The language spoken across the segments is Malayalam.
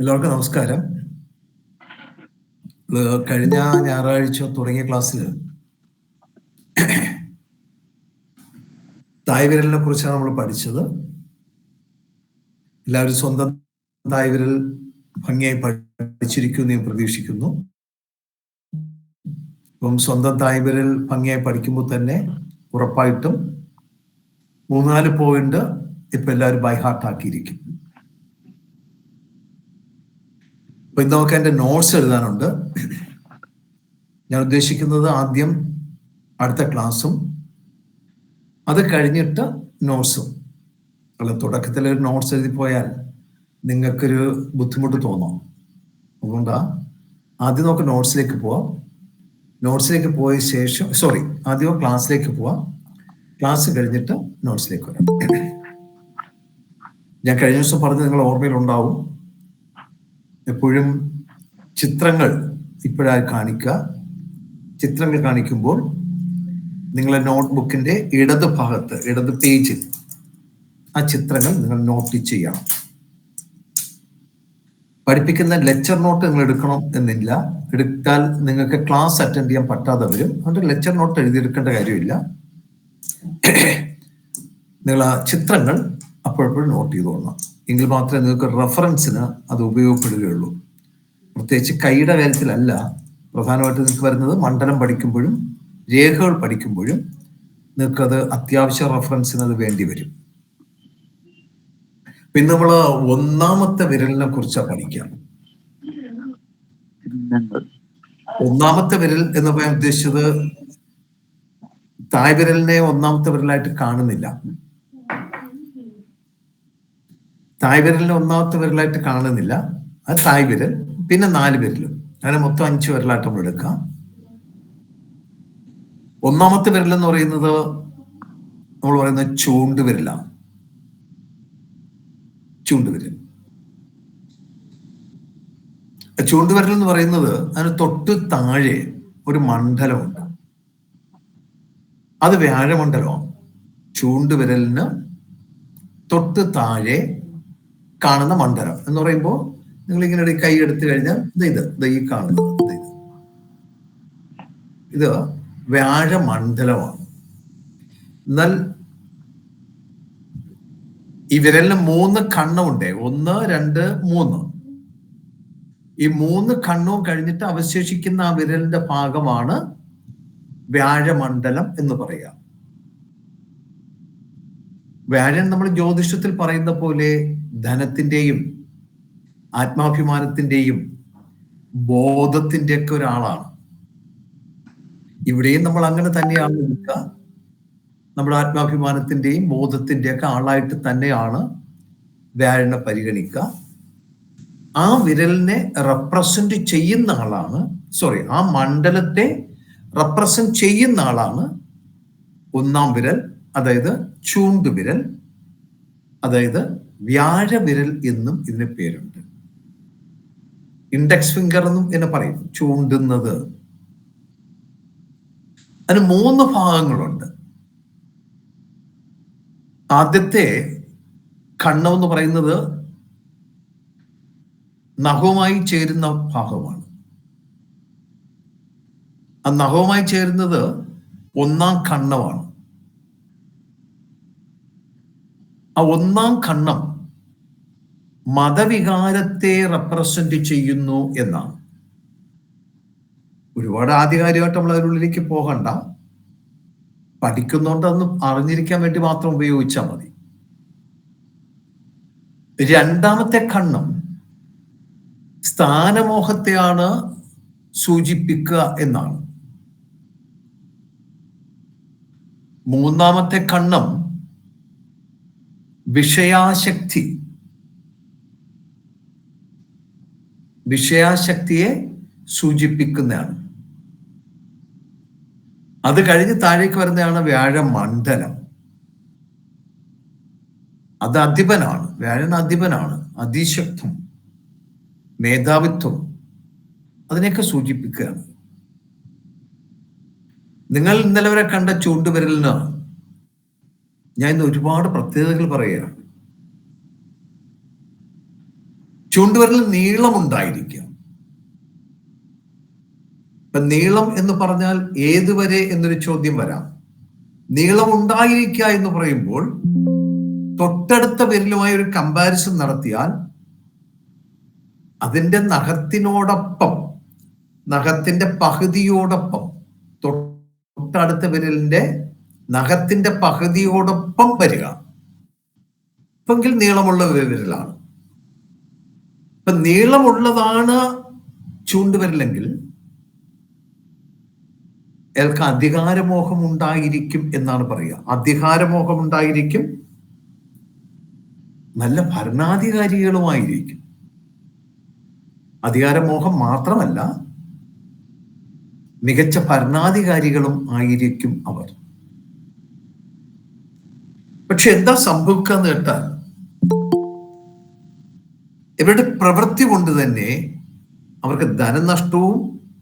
എല്ലാവർക്കും നമസ്കാരം. കഴിഞ്ഞ ഞായറാഴ്ച തുടങ്ങിയ ക്ലാസ്സിൽ തായ്വിരലിനെ കുറിച്ചാണ് നമ്മൾ പഠിച്ചത്. എല്ലാവരും സ്വന്തം തായ്വിരൽ ഭംഗിയായി പഠിച്ചിരിക്കുമെന്ന് ഞാൻ പ്രതീക്ഷിക്കുന്നു. അപ്പം സ്വന്തം തായ്വിരൽ ഭംഗിയായി പഠിക്കുമ്പോൾ തന്നെ ഉറപ്പായിട്ടും 3-4 പോയിന്റ് ഇപ്പൊ എല്ലാവരും ബൈ ഹാർട്ട് ആക്കിയിരിക്കും. അപ്പൊ ഇന്ന് നമുക്ക് എൻ്റെ നോട്ട്സ് എഴുതാനുണ്ട്. ഞാൻ ഉദ്ദേശിക്കുന്നത് ആദ്യം അടുത്ത ക്ലാസ്സും അത് കഴിഞ്ഞിട്ട് നോട്ട്സും. അല്ല, തുടക്കത്തിൽ ഒരു നോട്ട്സ് എഴുതിപ്പോയാൽ നിങ്ങൾക്കൊരു ബുദ്ധിമുട്ട് തോന്നാം. അതുകൊണ്ടാ ആദ്യം നമുക്ക് നോട്ട്സിലേക്ക് പോവാം. നോട്ട്സിലേക്ക് പോയ ശേഷം ആദ്യം ക്ലാസ്സിലേക്ക് പോവാം. ക്ലാസ് കഴിഞ്ഞിട്ട് നോട്ട്സിലേക്ക് വരാം. ഞാൻ കഴിഞ്ഞ ദിവസം പറഞ്ഞ് നിങ്ങൾ ഓർമ്മയിലുണ്ടാവും, എപ്പോഴും ചിത്രങ്ങൾ ഇപ്പോഴായി കാണിക്കുക. ചിത്രങ്ങൾ കാണിക്കുമ്പോൾ നിങ്ങളെ നോട്ട്ബുക്കിന്റെ ഇടത് ഭാഗത്ത്, ഇടത് പേജിൽ ആ ചിത്രങ്ങൾ നിങ്ങൾ നോട്ട് ചെയ്യണം. പഠിപ്പിക്കുന്ന ലെക്ചർ നോട്ട് നിങ്ങൾ എടുക്കണം എന്നില്ല. എടുത്താൽ നിങ്ങൾക്ക് ക്ലാസ് അറ്റൻഡ് ചെയ്യാൻ പറ്റാതെ വരും. അതുകൊണ്ട് ലെക്ചർ നോട്ട് എഴുതിയെടുക്കേണ്ട കാര്യമില്ല. നിങ്ങൾ ആ ചിത്രങ്ങൾ അപ്പോഴപ്പോഴും നോട്ട് ചെയ്തോളണം. എങ്കിൽ മാത്രമേ നിങ്ങൾക്ക് റെഫറൻസിന് അത് ഉപയോഗപ്പെടുകയുള്ളൂ. പ്രത്യേകിച്ച് കൈയുടെ കാര്യത്തിലല്ല, പ്രധാനമായിട്ട് നിങ്ങൾക്ക് വരുന്നത് മണ്ഡലം പഠിക്കുമ്പോഴും രേഖകൾ പഠിക്കുമ്പോഴും നിങ്ങൾക്കത് അത്യാവശ്യ റെഫറൻസിന് അത് വേണ്ടി വരും. പിന്നെ നമ്മൾ ഒന്നാമത്തെ വിരലിനെ കുറിച്ചാണ് പഠിക്കാം. ഒന്നാമത്തെ വിരൽ എന്ന് പറയാൻ ഉദ്ദേശിച്ചത് തായ്വിരലിനെ ഒന്നാമത്തെ വിരലായിട്ട് കാണുന്നില്ല. തായ്വിരലിനെ ഒന്നാമത്തെ വിരലായിട്ട് കാണുന്നില്ല. അത് തായ്വിരൽ, പിന്നെ 4 വിരലും, അങ്ങനെ മൊത്തം 5 വിരലായിട്ട് നമ്മൾ എടുക്കാം. ഒന്നാമത്തെ വിരൽ എന്ന് പറയുന്നത് നമ്മൾ പറയുന്നത് ചൂണ്ടുവിരലാണ്. ചൂണ്ടുവിരൽ ചൂണ്ടുവിരൽ എന്ന് പറയുന്നത് അതിന് തൊട്ട് താഴെ ഒരു മണ്ഡലമുണ്ട്. അത് വ്യാഴമണ്ഡലമാണ്. ചൂണ്ടുവിരലിന് തൊട്ട് താഴെ കാണുന്ന മണ്ഡലം എന്ന് പറയുമ്പോൾ നിങ്ങൾ ഇങ്ങനെ കൈ എടുത്തു കഴിഞ്ഞാൽ ഇത് ഈ കാണുന്നത് ഇത് വ്യാഴമണ്ഡലമാണ്. എന്നാൽ ഈ വിരലിന് 3 കണ്ണുണ്ട്. 1, 2, 3. ഈ 3 കണ്ണും കഴിഞ്ഞിട്ട് അവശേഷിക്കുന്ന ആ വിരലിന്റെ ഭാഗമാണ് വ്യാഴമണ്ഡലം എന്ന് പറയാം. വ്യാഴൻ നമ്മൾ ജ്യോതിഷത്തിൽ പറയുന്ന പോലെ ധനത്തിന്റെയും ആത്മാഭിമാനത്തിന്റെയും ബോധത്തിന്റെ ഒക്കെ ഒരാളാണ്. ഇവിടെയും നമ്മൾ അങ്ങനെ തന്നെയാണ് നിൽക്കുക. നമ്മുടെ ആത്മാഭിമാനത്തിന്റെയും ബോധത്തിന്റെയും ഒക്കെ ആളായിട്ട് തന്നെയാണ് വ്യാഴനെ പരിഗണിക്കുക. ആ വിരലിനെ റെപ്രസെന്റ് ചെയ്യുന്ന ആളാണ്, ആ മണ്ഡലത്തെ റെപ്രസെന്റ് ചെയ്യുന്ന ആളാണ് ഒന്നാം വിരൽ, അതായത് ചൂണ്ടുവിരൽ, അതായത് വ്യാഴവിരൽ എന്നും ഇതിന് പേരുണ്ട്. ഇൻഡെക്സ് ഫിംഗർ എന്നും ഇതിനെ പറയും, ചൂണ്ടുന്നത്. അതിന് 3 ഭാഗങ്ങളുണ്ട്. ആദ്യത്തെ കണ്ണം എന്ന് പറയുന്നത് നഖവുമായി ചേരുന്ന ഭാഗമാണ്. ആ നഖവുമായി ചേരുന്നത് ഒന്നാം കണ്ണമാണ്. ആ ഒന്നാം കണ്ണം മതവികാരത്തെ റെപ്രസെന്റ് ചെയ്യുന്നു എന്നാണ്. ഒരുപാട് ആധികാരികമായിട്ട് നമ്മൾ അതിനുള്ളിലേക്ക് പോകണ്ട. പഠിക്കുന്നോണ്ട് അതൊന്ന് അറിഞ്ഞിരിക്കാൻ വേണ്ടി മാത്രം ഉപയോഗിച്ചാൽ മതി. രണ്ടാമത്തെ കണ്ണം സ്ഥാനമോഹത്തെയാണ് സൂചിപ്പിക്കുക എന്നാണ്. മൂന്നാമത്തെ കണ്ണം വിഷയാശക്തിയെ സൂചിപ്പിക്കുന്നതാണ്. അത് കഴിഞ്ഞ് താഴേക്ക് വരുന്നതാണ് വ്യാഴമണ്ഡലം. അത് അധിപനാണ്. വ്യാഴൻ അധിപനാണ്. അതിശക്തം, മേധാവിത്വം, അതിനെയൊക്കെ സൂചിപ്പിക്കുകയാണ്. നിങ്ങൾ ഇന്നലെ വരെ കണ്ട ചൂണ്ടുവിരലിന് ഞാൻ ഇന്ന് ഒരുപാട് പ്രത്യേകതകൾ പറയുകയാണ്. ചൂണ്ടുവിരൽ നീളമുണ്ടായിരിക്കാം. ഇപ്പൊ നീളം എന്ന് പറഞ്ഞാൽ ഏതുവരെ എന്നൊരു ചോദ്യം വരാം. നീളം ഉണ്ടായിരിക്കുക എന്ന് പറയുമ്പോൾ തൊട്ടടുത്ത വിരലുമായി ഒരു കമ്പാരിസൺ നടത്തിയാൽ അതിന്റെ നഖത്തിനോടൊപ്പം, നഖത്തിന്റെ പകുതിയോടൊപ്പം, തൊട്ടടുത്ത വിരലിന്റെ നഖത്തിന്റെ പകുതിയോടൊപ്പം വരിക, എങ്കിൽ നീളമുള്ള വിരലാണ്. ഇപ്പൊ നീളമുള്ളതാണ് ചൂണ്ടുവിരലെങ്കിൽ അയാൾക്ക് അധികാരമോഹം ഉണ്ടായിരിക്കും എന്നാണ് പറയുക. അധികാരമോഹം ഉണ്ടായിരിക്കും, നല്ല ഭരണാധികാരികളുമായിരിക്കും. അധികാരമോഹം മാത്രമല്ല, മികച്ച ഭരണാധികാരികളും ആയിരിക്കും അവർ. പക്ഷെ എന്താ സംഭവിക്കുക എന്ന് കേട്ടാൽ, ഇവരുടെ പ്രവൃത്തി കൊണ്ട് തന്നെ അവർക്ക് ധനനഷ്ടവും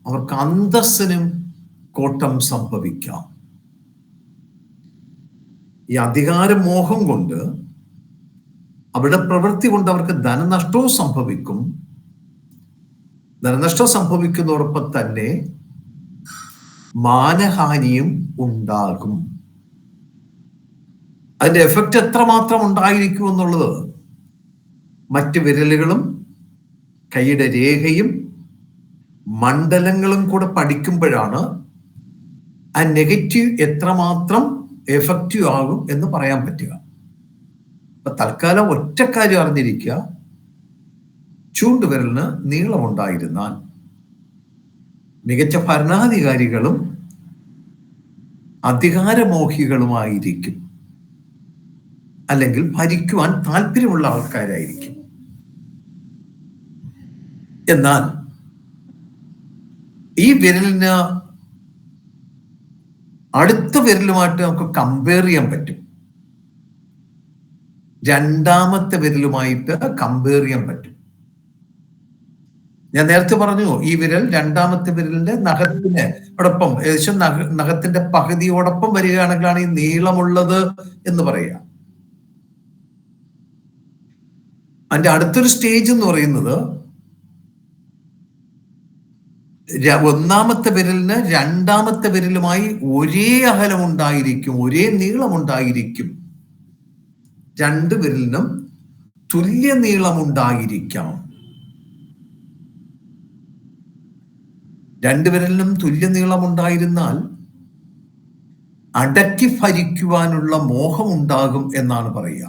അവർക്ക് അന്തസ്സിനും കോട്ടം സംഭവിക്കാം. ഈ അധികാരമോഹം കൊണ്ട്, അവരുടെ പ്രവൃത്തി കൊണ്ട് അവർക്ക് ധനനഷ്ടവും സംഭവിക്കും. ധനനഷ്ടം സംഭവിക്കുന്നതോടൊപ്പം തന്നെ മാനഹാനിയും ഉണ്ടാകും. അതിന്റെ എഫക്റ്റ് എത്രമാത്രം ഉണ്ടായിരിക്കും എന്നുള്ളത് മറ്റ് വിരലുകളും കൈയുടെ രേഖയും മണ്ഡലങ്ങളും കൂടെ പഠിക്കുമ്പോഴാണ് ആ നെഗറ്റീവ് എത്രമാത്രം എഫക്റ്റീവ് ആകും എന്ന് പറയാൻ പറ്റുക. അപ്പൊ തൽക്കാലം ഒറ്റ കാര്യം അറിഞ്ഞിരിക്കുക, ചൂണ്ടുവിരലിന് നീളമുണ്ടായിരുന്നാൽ മികച്ച ഭരണാധികാരികളും അധികാരമോഹികളുമായിരിക്കും, അല്ലെങ്കിൽ ഭരിക്കുവാൻ താല്പര്യമുള്ള ആൾക്കാരായിരിക്കും. എന്നാൽ ഈ വിരലിന് അടുത്ത വിരലുമായിട്ട് നമുക്ക് കമ്പയർ ചെയ്യാൻ പറ്റും. രണ്ടാമത്തെ വിരലുമായിട്ട് കമ്പയർ ചെയ്യാൻ പറ്റും. ഞാൻ നേരത്തെ പറഞ്ഞു, ഈ വിരൽ രണ്ടാമത്തെ വിരലിന്റെ നഖത്തിനോടൊപ്പം, ഏകദേശം നഖത്തിന്റെ പകുതിയോടൊപ്പം വരികയാണെങ്കിലാണ് ഈ നീളമുള്ളത് എന്ന് പറയുക. അതിന്റെ അടുത്തൊരു സ്റ്റേജ് എന്ന് പറയുന്നത്, ഒന്നാമത്തെ വിരലിന് രണ്ടാമത്തെ വിരലുമായി ഒരേ അകലം ഉണ്ടായിരിക്കും, ഒരേ നീളമുണ്ടായിരിക്കും. രണ്ട് വിരലിനും തുല്യ നീളമുണ്ടായിരിക്കാം. രണ്ട് വിരലിനും തുല്യ നീളമുണ്ടായിരുന്നാൽ അടക്കി ഭരിക്കുവാനുള്ള മോഹം ഉണ്ടാകും എന്നാണ് പറയുക.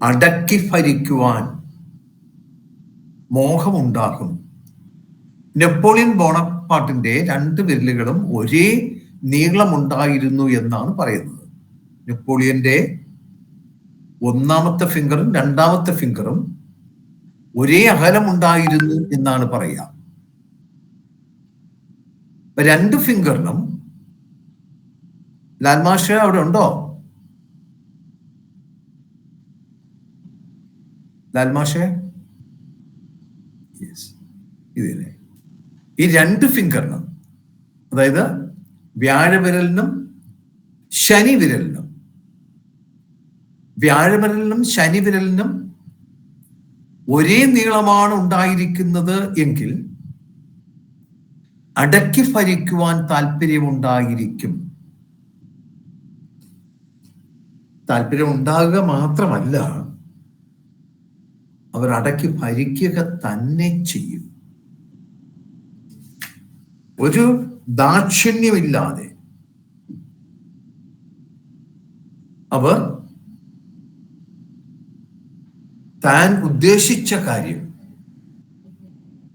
അടക്കി ഭരിക്കുവാൻ മോഹമുണ്ടാകും. നെപ്പോളിയൻ ബോണപ്പാർട്ടിന്റെ രണ്ട് വിരലുകളും ഒരേ നീളമുണ്ടായിരുന്നു എന്നാണ് പറയുന്നത്. നെപ്പോളിയന്റെ ഒന്നാമത്തെ ഫിംഗറും രണ്ടാമത്തെ ഫിംഗറും ഒരേ അകലമുണ്ടായിരുന്നു എന്നാണ് പറയുക. രണ്ട് ഫിംഗറിനും, ലാൽമാഷ അവിടെ ഉണ്ടോ? ലാൽമാഷേ, ഇതിനെ ഈ രണ്ട് ഫിംഗറിനും, അതായത് വ്യാഴവിരലിനും ശനിവിരലിനും, വ്യാഴവിരലിനും ശനിവിരലിനും ഒരേ നീളമാണ് ഉണ്ടായിരിക്കുന്നത് എങ്കിൽ അടക്കി ഭരിക്കുവാൻ താല്പര്യമുണ്ടായിരിക്കും. താല്പര്യം ഉണ്ടാകുക മാത്രമല്ല, അവർ അടക്കി ഭരിക്കുക തന്നെ ചെയ്യും. ഒരു ദാക്ഷിണ്യമില്ലാതെ അവർ താൻ ഉദ്ദേശിച്ച കാര്യം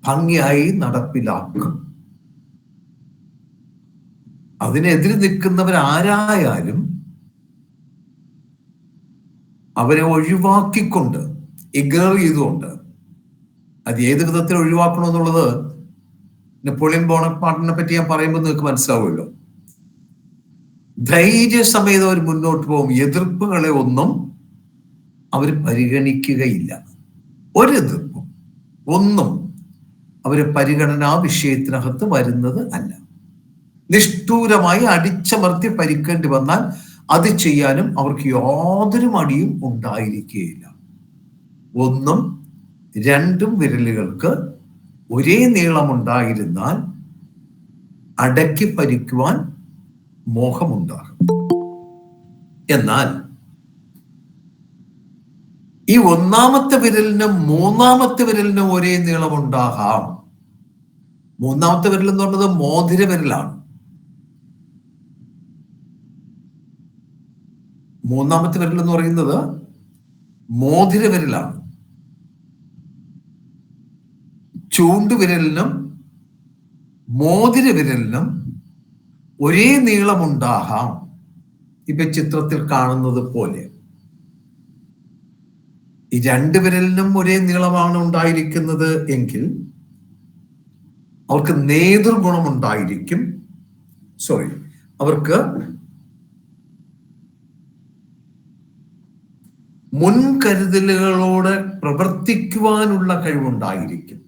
ഭംഗിയായി നടപ്പിലാക്കും. അതിനെതിരെ നിൽക്കുന്നവരാരായാലും അവരെ ഒഴിവാക്കിക്കൊണ്ട്, ഇഗ്നോർ ചെയ്തുകൊണ്ട്, അത് ഏത് വിധത്തിൽ ഒഴിവാക്കണമെന്നുള്ളത് നെപ്പോളിയൻ ബോണപ്പാർട്ടിനെ പറ്റി ഞാൻ പറയുമ്പോൾ നിങ്ങൾക്ക് മനസ്സിലാവുമല്ലോ. ധൈര്യസമേതം അവർ മുന്നോട്ട് പോകും. എതിർപ്പുകളെ ഒന്നും അവർ പരിഗണിക്കുകയില്ല. ഒരു എതിർപ്പും ഒന്നും അവര് പരിഗണനാ വിഷയത്തിനകത്ത് വരുന്നത് അല്ല. നിഷ്ഠൂരമായി അടിച്ചമർത്തി ഭരിക്കേണ്ടി വന്നാൽ അത് ചെയ്യാനും അവർക്ക് യാതൊരു മടിയും ഉണ്ടായിരിക്കുകയില്ല. ഒന്നും രണ്ടും വിരലുകൾക്ക് ഒരേ നീളമുണ്ടായിരുന്നാൽ അടക്കി ഭരിക്കുവാൻ മോഹമുണ്ടാകും. എന്നാൽ ഈ ഒന്നാമത്തെ വിരലിനും മൂന്നാമത്തെ വിരലിനും ഒരേ നീളമുണ്ടാകാം. മൂന്നാമത്തെ വിരൽ എന്ന് പറയുന്നത് മോതിര വിരലാണ്. മൂന്നാമത്തെ വിരൽ എന്ന് പറയുന്നത് മോതിര വിരലാണ്. ചൂണ്ടുവിരലിനും മോതിര വിരലിനും ഒരേ നീളമുണ്ടാകാം. ഇപ്പൊ ചിത്രത്തിൽ കാണുന്നത് പോലെ ഈ രണ്ട് വിരലിനും ഒരേ നീളമാണ് ഉണ്ടായിരിക്കുന്നത് എങ്കിൽ അവർക്ക് നേതൃഗുണമുണ്ടായിരിക്കും. അവർക്ക് മുൻകരുതലുകളോട് പ്രവർത്തിക്കുവാനുള്ള കഴിവുണ്ടായിരിക്കും.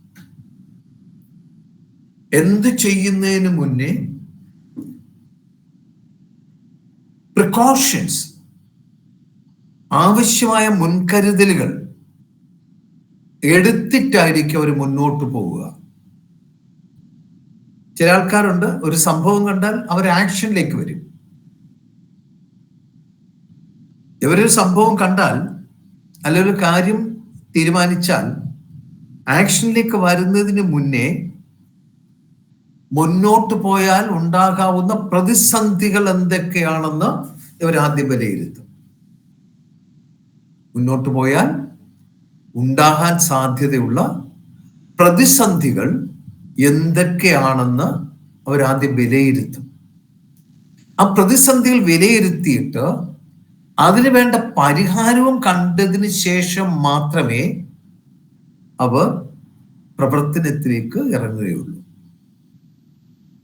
എന്ത് ചെയ്യുന്നതിന് മുന്നേ പ്രിക്കോഷൻസ്, ആവശ്യമായ മുൻകരുതലുകൾ എടുത്തിട്ടായിരിക്കും അവർ മുന്നോട്ട് പോവുക. ചില ആൾക്കാരുണ്ട്, ഒരു സംഭവം കണ്ടാൽ അവർ ആക്ഷനിലേക്ക് വരും. ഇവരൊരു സംഭവം കണ്ടാൽ അല്ലെങ്കിൽ ഒരു കാര്യം തീരുമാനിച്ചാൽ ആക്ഷനിലേക്ക് വരുന്നതിന് മുന്നേ മുന്നോട്ട് പോയാൽ ഉണ്ടാകാവുന്ന പ്രതിസന്ധികൾ എന്തൊക്കെയാണെന്ന് ഇവർ ആദ്യം വിലയിരുത്തും. മുന്നോട്ട് പോയാൽ ഉണ്ടാകാൻ സാധ്യതയുള്ള പ്രതിസന്ധികൾ എന്തൊക്കെയാണെന്ന് അവരാദ്യം വിലയിരുത്തും. ആ പ്രതിസന്ധികൾ വിലയിരുത്തിയിട്ട് അതിന് വേണ്ട പരിഹാരവും കണ്ടതിന് ശേഷം മാത്രമേ അവർ പ്രവർത്തനത്തിലേക്ക് ഇറങ്ങുകയുള്ളൂ.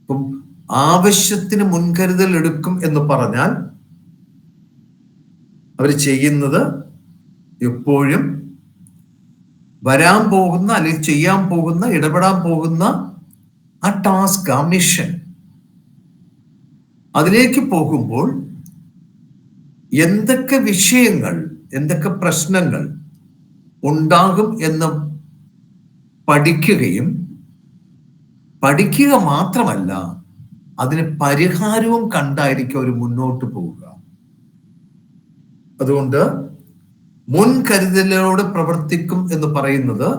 അപ്പം ആവശ്യത്തിന് മുൻകരുതൽ എടുക്കും എന്ന് പറഞ്ഞാൽ അവർ ചെയ്യുന്നത് എപ്പോഴും വരാൻ പോകുന്ന അല്ലെങ്കിൽ ചെയ്യാൻ പോകുന്ന, ഇടപെടാൻ പോകുന്ന ആ ടാസ്ക്, ആ മിഷൻ, അതിലേക്ക് പോകുമ്പോൾ എന്തൊക്കെ വിഷയങ്ങൾ, എന്തൊക്കെ പ്രശ്നങ്ങൾ ഉണ്ടാകും എന്ന് പഠിക്കുകയും, പഠിക്കുക മാത്രമല്ല അതിന് പരിഹാരവും കണ്ടായിരിക്കും അവർ മുന്നോട്ട് പോവുക. അതുകൊണ്ട് മുൻകരുതലോട് പ്രവർത്തിക്കും എന്ന് പറയുന്നത്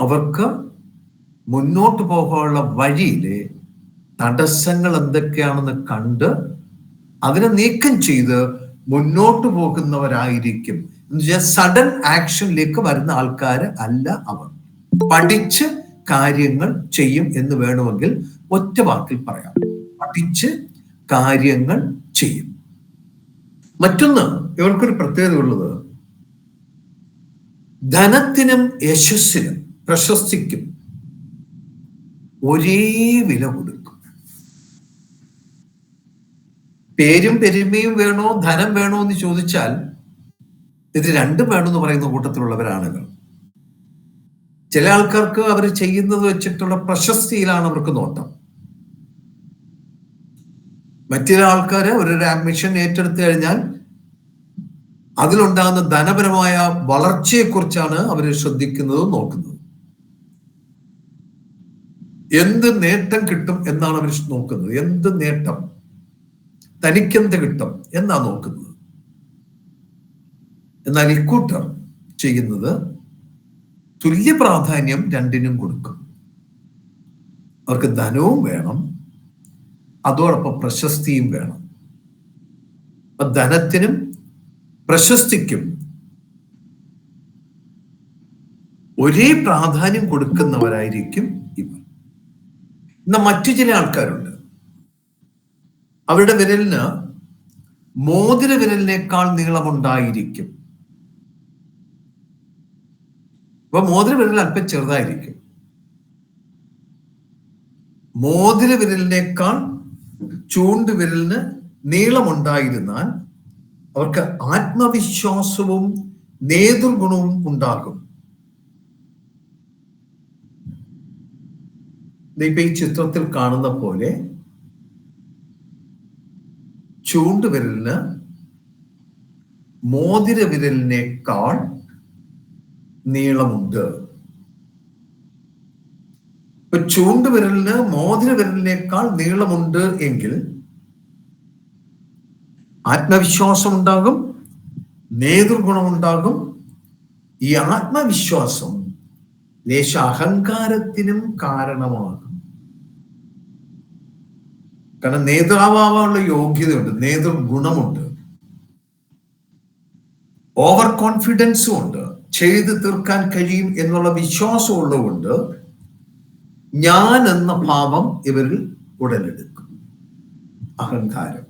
അവർക്ക് മുന്നോട്ട് പോകാനുള്ള വഴിയിലെ തടസ്സങ്ങൾ എന്തൊക്കെയാണെന്ന് കണ്ട് അതിനെ നീക്കം ചെയ്ത് മുന്നോട്ട് പോകുന്നവരായിരിക്കും. സഡൻ ആക്ഷനിലേക്ക് വരുന്ന ആൾക്കാർ അല്ല അവർ. പഠിച്ച് കാര്യങ്ങൾ ചെയ്യും എന്ന് വേണമെങ്കിൽ ഒറ്റ വാക്കിൽ പറയാം. പഠിച്ച് കാര്യങ്ങൾ ചെയ്യും. മറ്റൊന്ന്, ഇവർക്കൊരു പ്രത്യേകത ഉള്ളത്, ധനത്തിനും യശസ്സിനും പ്രശസ്തിക്കും ഒരേ വില കൊടുക്കും. പേരും പെരുമയും വേണോ ധനം വേണോ എന്ന് ചോദിച്ചാൽ ഇത് രണ്ടും വേണമെന്ന് പറയുന്ന കൂട്ടത്തിലുള്ളവരാണ്. ചില ആൾക്കാർക്ക് അവർ ചെയ്യുന്നത് വെച്ചിട്ടുള്ള പ്രശസ്തിയിലാണ് അവർക്ക് നോട്ടം. മറ്റൊരു ആൾക്കാര് ഒരു മിഷൻ ഏറ്റെടുത്തു കഴിഞ്ഞാൽ അതിലുണ്ടാകുന്ന ധനപരമായ വളർച്ചയെക്കുറിച്ചാണ് അവർ ശ്രദ്ധിക്കുന്നതും നോക്കുന്നത്. എന്ത് നേട്ടം കിട്ടും എന്നാണ് അവർ നോക്കുന്നത്. എന്ത് നേട്ടം, തനിക്കെന്ത് കിട്ടും എന്നാ നോക്കുന്നത്. എന്നാൽ ഇക്കൂട്ടർ ചെയ്യുന്നത് തുല്യ പ്രാധാന്യം രണ്ടിനും കൊടുക്കും. അവർക്ക് ധനവും വേണം, അതോടൊപ്പം പ്രശസ്തിയും വേണം. ധനത്തിനും പ്രശസ്തിക്കും ഒരേ പ്രാധാന്യം കൊടുക്കുന്നവരായിരിക്കും ഇവർ. എന്നാൽ മറ്റു ചില ആൾക്കാരുണ്ട്, അവരുടെ വിരലിന് മോതിര വിരലിനേക്കാൾ നീളമുണ്ടായിരിക്കും. അപ്പൊ മോതിര വിരൽ അല്പം ചെറുതായിരിക്കും. മോതിര വിരലിനേക്കാൾ ചൂണ്ടുവിരലിന് നീളമുണ്ടായിരുന്നാൽ അവർക്ക് ആത്മവിശ്വാസവും നേതൃഗുണവും ഉണ്ടാകും. ഇപ്പൊ ഈ ചിത്രത്തിൽ കാണുന്ന പോലെ ചൂണ്ടുവിരലിന് മോതിര വിരലിനേക്കാൾ നീളമുണ്ട്. ഇപ്പൊ ചൂണ്ടുവിരലിന് മോതിര വിരലിനേക്കാൾ നീളമുണ്ട് എങ്കിൽ ആത്മവിശ്വാസം ഉണ്ടാകും, നേതൃഗുണമുണ്ടാകും. ഈ ആത്മവിശ്വാസം ലേശ അഹങ്കാരത്തിനും കാരണമാകും. കാരണം നേതാവാനുള്ള യോഗ്യതയുണ്ട്, നേതൃഗുണമുണ്ട്, ഓവർ കോൺഫിഡൻസും ഉണ്ട്, ചെയ്തു തീർക്കാൻ കഴിയും എന്നുള്ള വിശ്വാസം ഉള്ളതുകൊണ്ട് ഞാൻ എന്ന ഭാവം ഇവരിൽ ഉടലെടുക്കും. അഹങ്കാരം.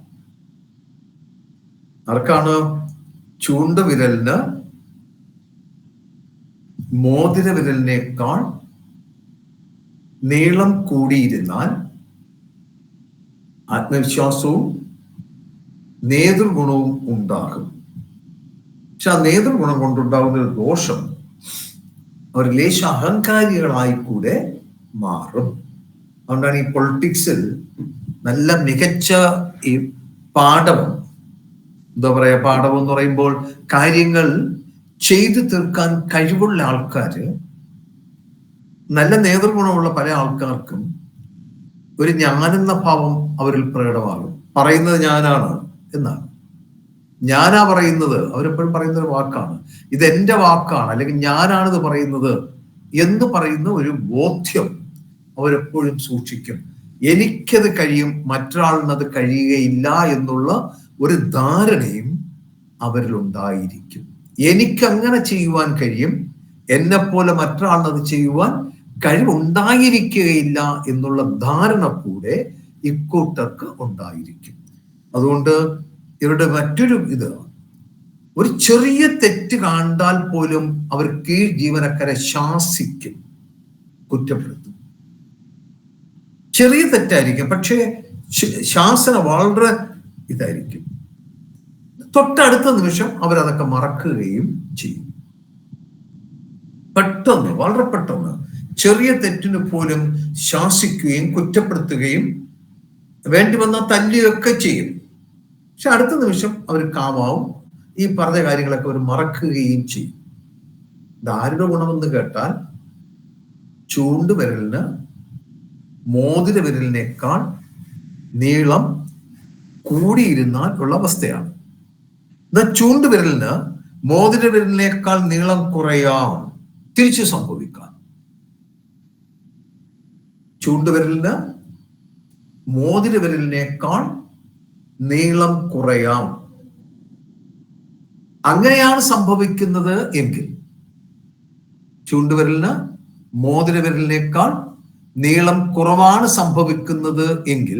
ആർക്കാണ്? ചൂണ്ടുവിരലിന് മോതിര വിരലിനേക്കാൾ നീളം കൂടിയിരുന്നാൽ ആത്മവിശ്വാസവും നേതൃഗുണവും ഉണ്ടാകും. പക്ഷെ ആ നേതൃഗുണം കൊണ്ടുണ്ടാകുന്ന ഒരു ദോഷം, അവർ ലേശ അഹങ്കാരികളായി കൂടെ മാറും. അതുകൊണ്ടാണ് ഈ പൊളിറ്റിക്സിൽ നല്ല മികച്ച ഈ പാഠവും, എന്താ പറയാ, പാഠം എന്ന് പറയുമ്പോൾ കാര്യങ്ങൾ ചെയ്തു തീർക്കാൻ കഴിവുള്ള ആൾക്കാര്, നല്ല നേതൃഗുണമുള്ള പല ആൾക്കാർക്കും ഒരു ഞാനെന്ന ഭാവം അവരിൽ പ്രകടമാകും. പറയുന്നത് ഞാനാണ് എന്നാണ്. ഞാനാ പറയുന്നത്, അവരെപ്പോഴും പറയുന്ന ഒരു വാക്കാണ്, ഇതെന്റെ വാക്കാണ്, അല്ലെങ്കിൽ ഞാനാണിത് പറയുന്നത് എന്ന് പറയുന്ന ഒരു ബോധ്യം അവരെപ്പോഴും സൂക്ഷിക്കും. എനിക്കത് കഴിയും, മറ്റൊരാളിനത് കഴിയുകയില്ല എന്നുള്ള ഒരു ധാരണയും അവരിൽ ഉണ്ടായിരിക്കും. എനിക്കങ്ങനെ ചെയ്യുവാൻ കഴിയും, എന്നെപ്പോലെ മറ്റൊരാളിനത് ചെയ്യുവാൻ കഴിവുണ്ടായിരിക്കുകയില്ല എന്നുള്ള ധാരണ കൂടെ ഇക്കൂട്ടർക്ക് ഉണ്ടായിരിക്കും. അതുകൊണ്ട് ഇവരുടെ മറ്റൊരു ഇത്, ഒരു ചെറിയ തെറ്റ് കണ്ടാൽ പോലും അവർ കീഴ് ജീവനക്കാരെ ശാസിക്കും, കുറ്റപ്പെടുത്തും. ചെറിയ തെറ്റായിരിക്കും, പക്ഷേ ശാസന വളരെ ഇതായിരിക്കും. തൊട്ടടുത്ത നിമിഷം അവരതൊക്കെ മറക്കുകയും ചെയ്യും. പെട്ടെന്ന്, വളരെ പെട്ടെന്ന് ചെറിയ തെറ്റിന് പോലും ശാസിക്കുകയും കുറ്റപ്പെടുത്തുകയും വേണ്ടി വന്നാൽ തല്ലുകയൊക്കെ ചെയ്യും. പക്ഷെ അടുത്ത നിമിഷം അവർ കാമാവും, ഈ പറഞ്ഞ കാര്യങ്ങളൊക്കെ അവർ മറക്കുകയും ചെയ്യും. ഇതാരുടെ ഗുണമെന്ന് കേട്ടാൽ ചൂണ്ടുവിരലിന് മോതിര വിരലിനേക്കാൾ നീളം കൂടിയിരുന്നാൽ ഉള്ള അവസ്ഥയാണ്. എന്നാൽ ചൂണ്ടുവിരലിന് മോതിര വിരലിനേക്കാൾ നീളം കുറയാം, തിരിച്ചു സംഭവിക്കാം. ചൂണ്ടുവിരലിന് മോതിര വിരലിനേക്കാൾ നീളം കുറയാം. അങ്ങനെയാണ് സംഭവിക്കുന്നത് എങ്കിൽ, ചൂണ്ടുവിരലിന് മോതിര വിരലിനേക്കാൾ നീളം കുറവാണ് സംഭവിക്കുന്നത് എങ്കിൽ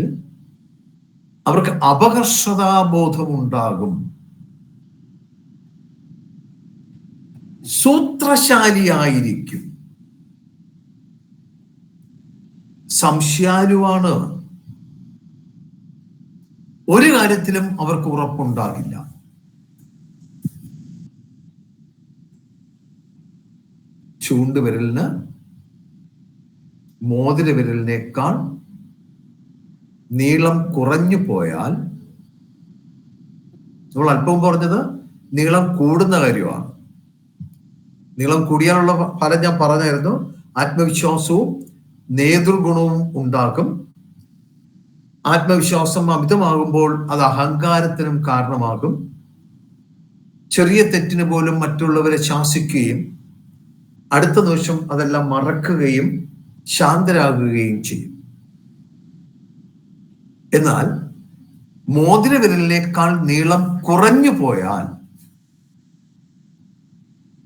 അവർക്ക് അപകർഷതാബോധമുണ്ടാകും. സൂത്രശാലിയായിരിക്കും, സംശയാലുവാണ്. ഒരു കാര്യത്തിലും അവർക്ക് ഉറപ്പുണ്ടാകില്ല. ചൂണ്ടുവിരലിന് മോതിര വിരലിനേക്കാൾ നീളം കുറഞ്ഞു പോയാൽ, നമ്മൾ അല്പം പറഞ്ഞത് നീളം കൂടുന്ന കാര്യമാണ്. നീളം കൂടിയാലുള്ള ഫലം ഞാൻ പറഞ്ഞായിരുന്നു. ആത്മവിശ്വാസവും നേതൃഗുണവും ഉണ്ടാകും. ആത്മവിശ്വാസം അമിതമാകുമ്പോൾ അത് അഹങ്കാരത്തിനും കാരണമാകും. ചെറിയ തെറ്റിന് പോലും മറ്റുള്ളവരെ ശാസിക്കുകയും അടുത്ത നിമിഷം അതെല്ലാം മറക്കുകയും ശാന്തരാകുകയും ചെയ്യും. എന്നാൽ മോതിര വിരലിനേക്കാൾ നീളം കുറഞ്ഞു പോയാൽ,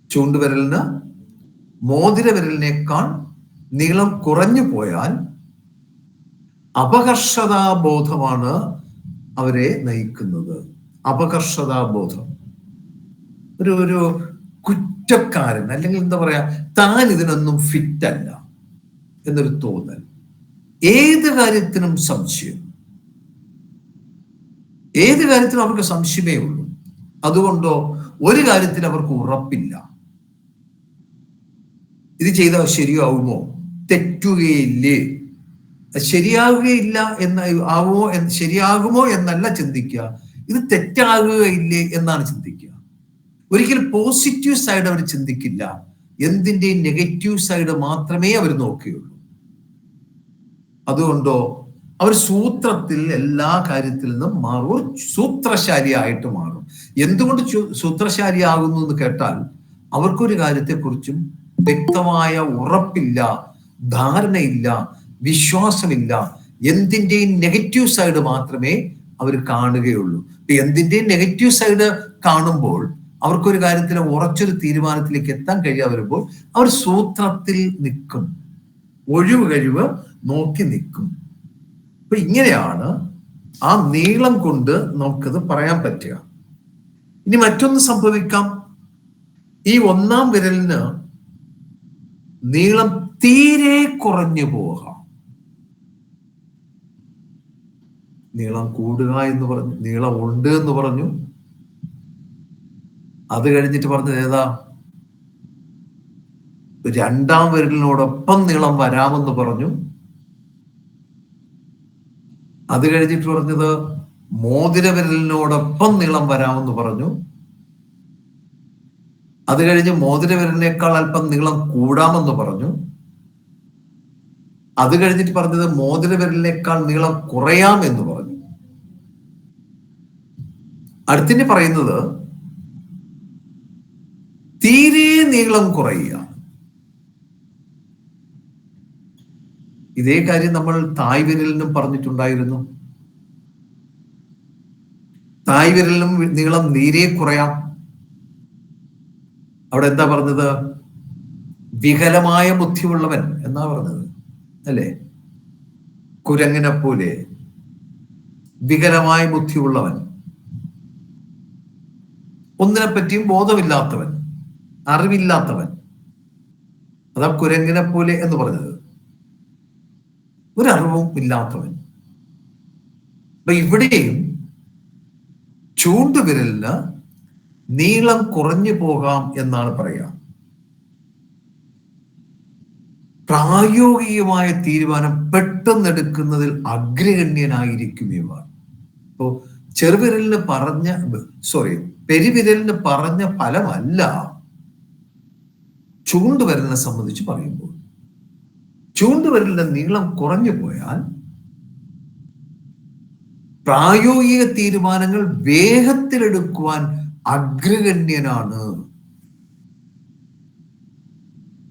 ചൂണ്ടുവിരലിന് മോതിര വിരലിനേക്കാൾ നീളം കുറഞ്ഞു പോയാൽ അപകർഷതാബോധമാണ് അവരെ നയിക്കുന്നത്. അപകർഷതാബോധം, ഒരു കുറ്റക്കാരൻ, അല്ലെങ്കിൽ എന്താ പറയാ, താൻ ഇതിനൊന്നും ഫിറ്റ് അല്ല എന്നൊരു തോന്നൽ. ഏത് കാര്യത്തിനും സംശയം, ഏത് കാര്യത്തിനും അവർക്ക് സംശയമേ ഉള്ളൂ. അതുകൊണ്ടോ ഒരു കാര്യത്തിൽ അവർക്ക് ഉറപ്പില്ല. ഇത് ചെയ്താൽ ശരിയാവുമോ, തെറ്റുകയില്ലേ, ശരിയാകുകയില്ല ശരിയാകുമോ എന്നല്ല ചിന്തിക്കുക, ഇത് തെറ്റാകുകയില്ലേ എന്നാണ് ചിന്തിക്കുക. ഒരിക്കലും പോസിറ്റീവ് സൈഡ് അവർ ചിന്തിക്കില്ല. എന്തിൻ്റെയും നെഗറ്റീവ് സൈഡ് മാത്രമേ അവർ നോക്കുകയുള്ളൂ. അതുകൊണ്ടോ അവർ സൂത്രത്തിൽ എല്ലാ കാര്യത്തിൽ നിന്നും മാറും, സൂത്രശാലിയായിട്ട് മാറും. എന്തുകൊണ്ട് സൂത്രശാലിയാകുന്നു എന്ന് കേട്ടാൽ അവർക്കൊരു കാര്യത്തെക്കുറിച്ചും വ്യക്തമായ ഉറപ്പില്ല, ധാരണയില്ല, വിശ്വാസമില്ല. എന്തിൻ്റെയും നെഗറ്റീവ് സൈഡ് മാത്രമേ അവർ കാണുകയുള്ളൂ. എന്തിൻ്റെയും നെഗറ്റീവ് സൈഡ് കാണുമ്പോൾ അവർക്കൊരു കാര്യത്തിൽ ഉറച്ചൊരു തീരുമാനത്തിലേക്ക് എത്താൻ കഴിയാതെ വരുമ്പോൾ അവർ സൂത്രത്തിൽ നിൽക്കും, ഒഴിവ് കഴിവ് നോക്കി നിൽക്കും. അപ്പൊ ഇങ്ങനെയാണ് ആ നീളം കൊണ്ട് നമുക്കത് പറയാൻ പറ്റുക. ഇനി മറ്റൊന്ന് സംഭവിക്കാം. ഈ ഒന്നാം വിരലിന് നീളം തീരെ കുറഞ്ഞു പോകാം. നീളം കൂടുക എന്ന് പറഞ്ഞു, നീളം ഉണ്ട് എന്ന് പറഞ്ഞു. അത് കഴിഞ്ഞിട്ട് പറഞ്ഞത് ഏതാ? രണ്ടാം വിരലിനോടൊപ്പം നീളം വരാമെന്ന് പറഞ്ഞു. അത് കഴിഞ്ഞിട്ട് പറഞ്ഞത് മോതിര വിരലിനോടൊപ്പം നീളം വരാമെന്ന് പറഞ്ഞു. അത് കഴിഞ്ഞ് മോതിര വിരലിനേക്കാൾ അല്പം നീളം കൂടാമെന്ന് പറഞ്ഞു. അത് കഴിഞ്ഞിട്ട് പറഞ്ഞത് മോതിര വിരലിനേക്കാൾ നീളം കുറയാം എന്ന് പറഞ്ഞു. അടുത്തിന് പറയുന്നത് തീരെ നീളം കുറയുക. ഇതേ കാര്യം നമ്മൾ തായ് വിരലിനും പറഞ്ഞിട്ടുണ്ടായിരുന്നു. തായ് വിരലിനും നീളം തീരെ കുറയാം. അവിടെ എന്താ പറഞ്ഞത്? വികലമായ ബുദ്ധിയുള്ളവൻ എന്നാ പറഞ്ഞത്, അല്ലേ? കുരങ്ങിനെ പോലെ വികലമായ ബുദ്ധിയുള്ളവൻ, ഒന്നിനെ പറ്റിയും ബോധമില്ലാത്തവൻ, അറിവില്ലാത്തവൻ. അതാ കുരങ്ങിനെ പോലെ എന്ന് പറഞ്ഞത്, ഒരറിവും ഇല്ലാത്തവൻ. അപ്പൊ ഇവിടെയും ചൂണ്ടുവിരലിന് നീളം കുറഞ്ഞു പോകാം എന്നാണ് പറയുക. പ്രായോഗികമായ തീരുമാനം പെട്ടെന്നെടുക്കുന്നതിൽ അഗ്രഗണ്യനായിരിക്കും ഇവർ. ഇപ്പോ ചെറുവിരലിന് പെരുവിരലിന് പറഞ്ഞ ഫലമല്ല ചൂണ്ടുവിരലിനെ സംബന്ധിച്ച് പറയുമ്പോൾ. ചൂണ്ടുവിരലിന്റെ നീളം കുറഞ്ഞു പോയാൽ പ്രായോഗിക തീരുമാനങ്ങൾ വേഗത്തിലെടുക്കുവാൻ അഗ്രഗണ്യനാണ്.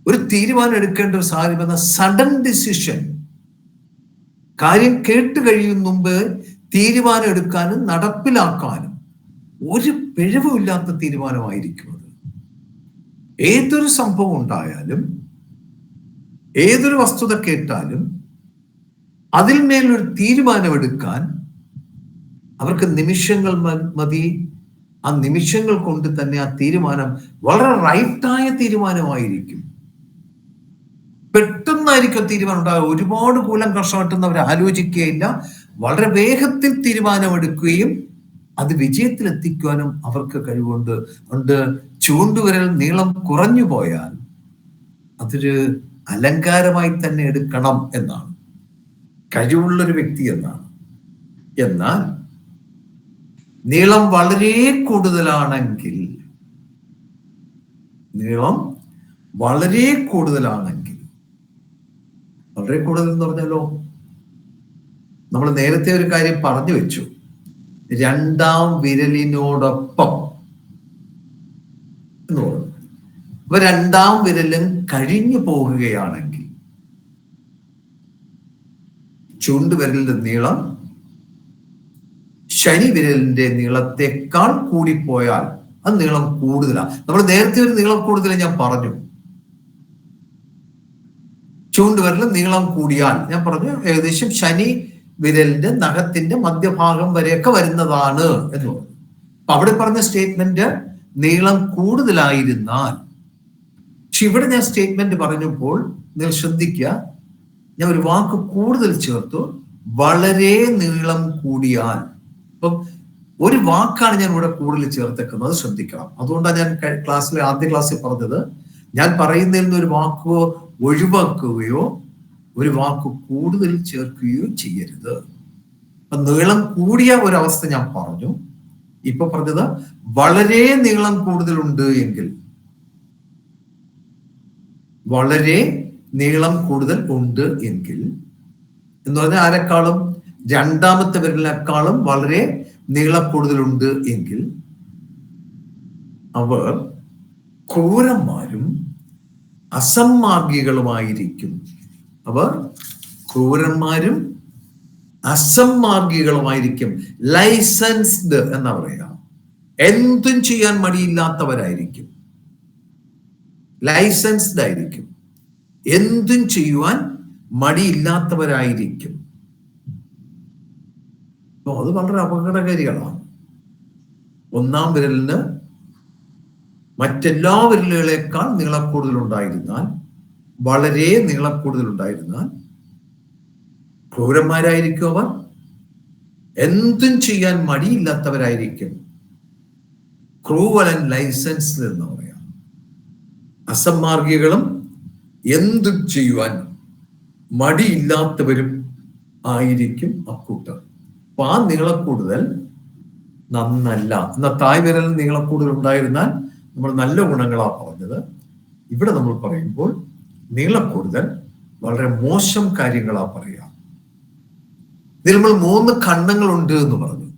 ഒരു തീരുമാനം എടുക്കേണ്ട ഒരു സാഹചര്യം എന്ന സഡൻ ഡിസിഷൻ, കാര്യം കേട്ട് കഴിയും മുമ്പ് തീരുമാനം എടുക്കാനും നടപ്പിലാക്കാനും ഒരു പിഴവുമില്ലാത്ത തീരുമാനമായിരിക്കും അത്. ഏതൊരു സംഭവം ഉണ്ടായാലും, ഏതൊരു വസ്തുത കേട്ടാലും അതിൽ മേലൊരു തീരുമാനമെടുക്കാൻ അവർക്ക് നിമിഷങ്ങൾ മതി. ആ നിമിഷങ്ങൾ കൊണ്ട് തന്നെ ആ തീരുമാനം വളരെ റൈറ്റായ തീരുമാനമായിരിക്കും. പെട്ടെന്നായിരിക്കും തീരുമാനം ഉണ്ടാകുക. ഒരുപാട് കൂലം കഷ്ടപ്പെട്ടെന്ന് അവർ ആലോചിക്കുകയില്ല. വളരെ വേഗത്തിൽ തീരുമാനമെടുക്കുകയും അത് വിജയത്തിലെത്തിക്കുവാനും അവർക്ക് കഴിവുണ്ട്. അതുകൊണ്ട് ചൂണ്ടുവിരൽ നീളം കുറഞ്ഞു പോയാൽ അതൊരു അലങ്കാരമായി തന്നെ എടുക്കണം എന്നാണ്, കഴിവുള്ളൊരു വ്യക്തി എന്നാണ്. എന്നാൽ നീളം വളരെ കൂടുതലാണെങ്കിൽ, വളരെ കൂടുതൽ എന്ന് പറഞ്ഞാലോ, നമ്മൾ നേരത്തെ ഒരു കാര്യം പറഞ്ഞു വെച്ചു, രണ്ടാം വിരലിനോടൊപ്പം എന്ന് പറഞ്ഞു. അപ്പൊ രണ്ടാം വിരലും കഴിഞ്ഞു പോകുകയാണെങ്കിൽ ചൂണ്ടുവിരലിന്റെ നീളം ശനി വിരലിന്റെ നീളത്തെക്കാൾ കൂടിപ്പോയാൽ അത് നീളം കൂടുതലാണ്. നമ്മൾ നേരത്തെ ഒരു നീളം കൂടുതൽ ഞാൻ പറഞ്ഞു. ചൂണ്ടുവിരൽ നീളം കൂടിയാൽ ഞാൻ പറഞ്ഞു ഏകദേശം ശനി വിരലിന്റെ നഖത്തിന്റെ മധ്യഭാഗം വരെയൊക്കെ വരുന്നതാണ് എന്ന് പറഞ്ഞു. അപ്പൊ അവിടെ പറഞ്ഞ സ്റ്റേറ്റ്മെന്റ് നീളം കൂടുതലായിരുന്നാൽ, പക്ഷെ ഇവിടെ ഞാൻ സ്റ്റേറ്റ്മെന്റ് പറഞ്ഞപ്പോൾ നിങ്ങൾ ശ്രദ്ധിക്കുക, ഞാൻ ഒരു വാക്ക് കൂടുതൽ ചേർത്തു, വളരെ നീളം കൂടിയാൽ. അപ്പം ഒരു വാക്കാണ് ഞാൻ ഇവിടെ കൂടുതൽ ചേർത്തേക്കുന്നത്, ശ്രദ്ധിക്കണം. അതുകൊണ്ടാണ് ഞാൻ ആദ്യ ക്ലാസ്സിൽ പറഞ്ഞത്, ഞാൻ പറയുന്നതിൽ നിന്ന് ഒരു വാക്കോ ഒഴിവാക്കുകയോ ഒരു വാക്ക് കൂടുതൽ ചേർക്കുകയോ ചെയ്യരുത്. അപ്പൊ നീളം കൂടിയ ഒരവസ്ഥ ഞാൻ പറഞ്ഞു. ഇപ്പൊ പറഞ്ഞത് വളരെ നീളം കൂടുതലുണ്ട് എങ്കിൽ, വളരെ നീളം കൂടുതൽ ഉണ്ട് എങ്കിൽ എന്ന് പറഞ്ഞാൽ ആരെക്കാളും, രണ്ടാമത്തെ വിരലിനേക്കാളും വളരെ നീളം കൂടുതലുണ്ട് എങ്കിൽ അവർ ക്രൂരന്മാരും അസന്മാർഗികളുമായിരിക്കും. അവർ ക്രൂരന്മാരും അസന്മാർഗികളുമായിരിക്കും. ലൈസൻസ്ഡ് എന്നാ പറയുക, എന്തും ചെയ്യാൻ മടിയില്ലാത്തവരായിരിക്കും. ലൈസൻസ്ഡ് ആയിരിക്കും, എന്തും ചെയ്യുവാൻ മടിയില്ലാത്തവരായിരിക്കും. അത് വളരെ അപകടകാരികളാണ്. ഒന്നാം വിരലിന് മറ്റെല്ലാ വിരലുകളെക്കാൾ നീളക്കൂടുതലുണ്ടായിരുന്നാൽ, വളരെ നീളക്കൂടുതലുണ്ടായിരുന്നാൽ ക്രൂരന്മാരായിരിക്കും അവർ, എന്തും ചെയ്യാൻ മടിയില്ലാത്തവരായിരിക്കും. ക്രൂവൽ ആൻഡ് ലൈസൻസ്ഡ് എന്ന് പറയാം. അസന്മാർഗികളും എന്തും ചെയ്യുവാൻ മടിയില്ലാത്തവരും ആയിരിക്കും അക്കൂട്ടർ. അപ്പൊ ആ നീളക്കൂടുതൽ നന്നല്ല. എന്നാൽ തായ് വിരലിൽ നീളക്കൂടുതൽ ഉണ്ടായിരുന്നാൽ നമ്മൾ നല്ല ഗുണങ്ങളാ പറഞ്ഞത്. ഇവിടെ നമ്മൾ പറയുമ്പോൾ നീളക്കൂടുതൽ വളരെ മോശം കാര്യങ്ങളാ പറയുക. ഇതിൽ നമ്മൾ 3 ഖണ്ഡങ്ങളുണ്ട് എന്ന് പറഞ്ഞു.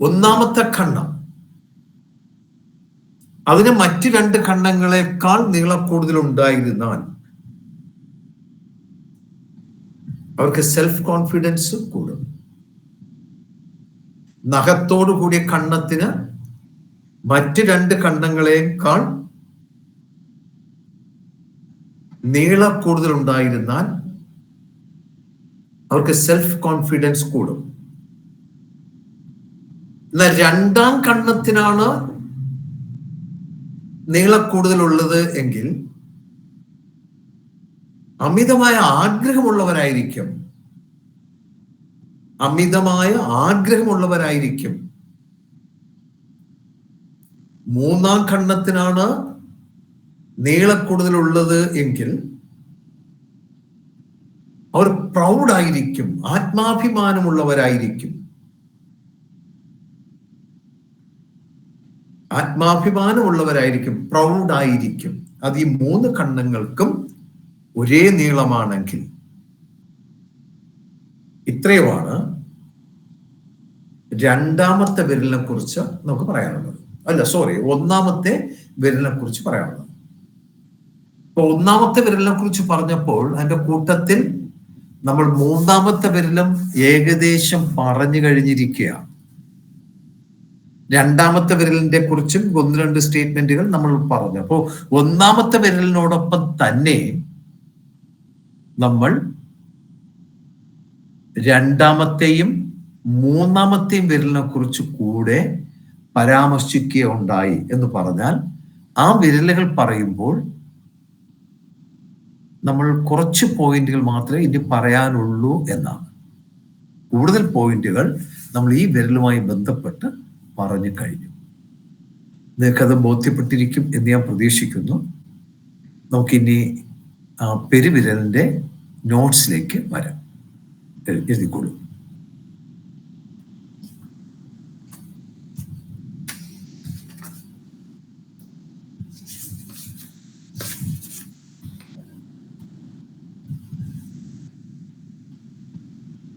ഒന്നാമത്തെ ഖണ്ഡം അതിന് മറ്റ് 2 ഖണ്ഡങ്ങളെക്കാൾ നീളക്കൂടുതൽ ഉണ്ടായിരുന്നാൽ അവർക്ക് സെൽഫ് കോൺഫിഡൻസ് കൂടും. നഖത്തോടു കൂടിയ ഖണ്ഡത്തിന് മറ്റ് 2 ഖണ്ഡങ്ങളെക്കാൾ നീളക്കൂടുതൽ ഉണ്ടായിരുന്നാൽ അവർക്ക് സെൽഫ് കോൺഫിഡൻസ് കൂടും. എന്നാൽ രണ്ടാം ഖണ്ഡത്തിനാണ് നീളക്കൂടുതലുള്ളത് എങ്കിൽ അമിതമായ ആഗ്രഹമുള്ളവരായിരിക്കും. അമിതമായ ആഗ്രഹമുള്ളവരായിരിക്കും. മൂന്നാം ഖണ്ഡത്തിനാണ് നീളക്കൂടുതലുള്ളത് എങ്കിൽ അവർ പ്രൗഡായിരിക്കും, ആത്മാഭിമാനമുള്ളവരായിരിക്കും. ആത്മാഭിമാനമുള്ളവരായിരിക്കും, പ്രൗഡായിരിക്കും. അത് ഈ 3 ഖണ്ഡങ്ങൾക്കും ഒരേ നീളമാണെങ്കിൽ. ഇത്രയുമാണ് രണ്ടാമത്തെ വിരലിനെ കുറിച്ച് നമുക്ക് പറയാനുള്ളത്. ഒന്നാമത്തെ വിരലിനെ കുറിച്ച് പറയാനുള്ളത്. അപ്പൊ ഒന്നാമത്തെ വിരലിനെ കുറിച്ച് പറഞ്ഞപ്പോൾ അതിന്റെ കൂട്ടത്തിൽ നമ്മൾ മൂന്നാമത്തെ വിരലും ഏകദേശം പറഞ്ഞു കഴിഞ്ഞിരിക്കുകയാണ്. രണ്ടാമത്തെ വിരലിനെ കുറിച്ചും 1-2 സ്റ്റേറ്റ്മെന്റുകൾ നമ്മൾ പറഞ്ഞു. അപ്പോൾ ഒന്നാമത്തെ വിരലിനോടൊപ്പം തന്നെ നമ്മൾ രണ്ടാമത്തെയും മൂന്നാമത്തെയും വിരലിനെ കുറിച്ച് കൂടെ പരാമർശിക്കുകയുണ്ടായി. എന്ന് പറഞ്ഞാൽ ആ വിരലുകൾ പറയുമ്പോൾ നമ്മൾ കുറച്ച് പോയിന്റുകൾ മാത്രമേ ഇനി പറയാനുള്ളൂ എന്നാണ്. കൂടുതൽ പോയിന്റുകൾ നമ്മൾ ഈ വിരലുമായി ബന്ധപ്പെട്ട് പറഞ്ഞു കഴിഞ്ഞു. നിങ്ങൾക്കത് ബോധ്യപ്പെട്ടിരിക്കും എന്ന് ഞാൻ പ്രതീക്ഷിക്കുന്നു. നമുക്കിനി പെരുവിരലിന്റെ നോട്ട്സിലേക്ക് വരാം. എഴുതിക്കോളൂ.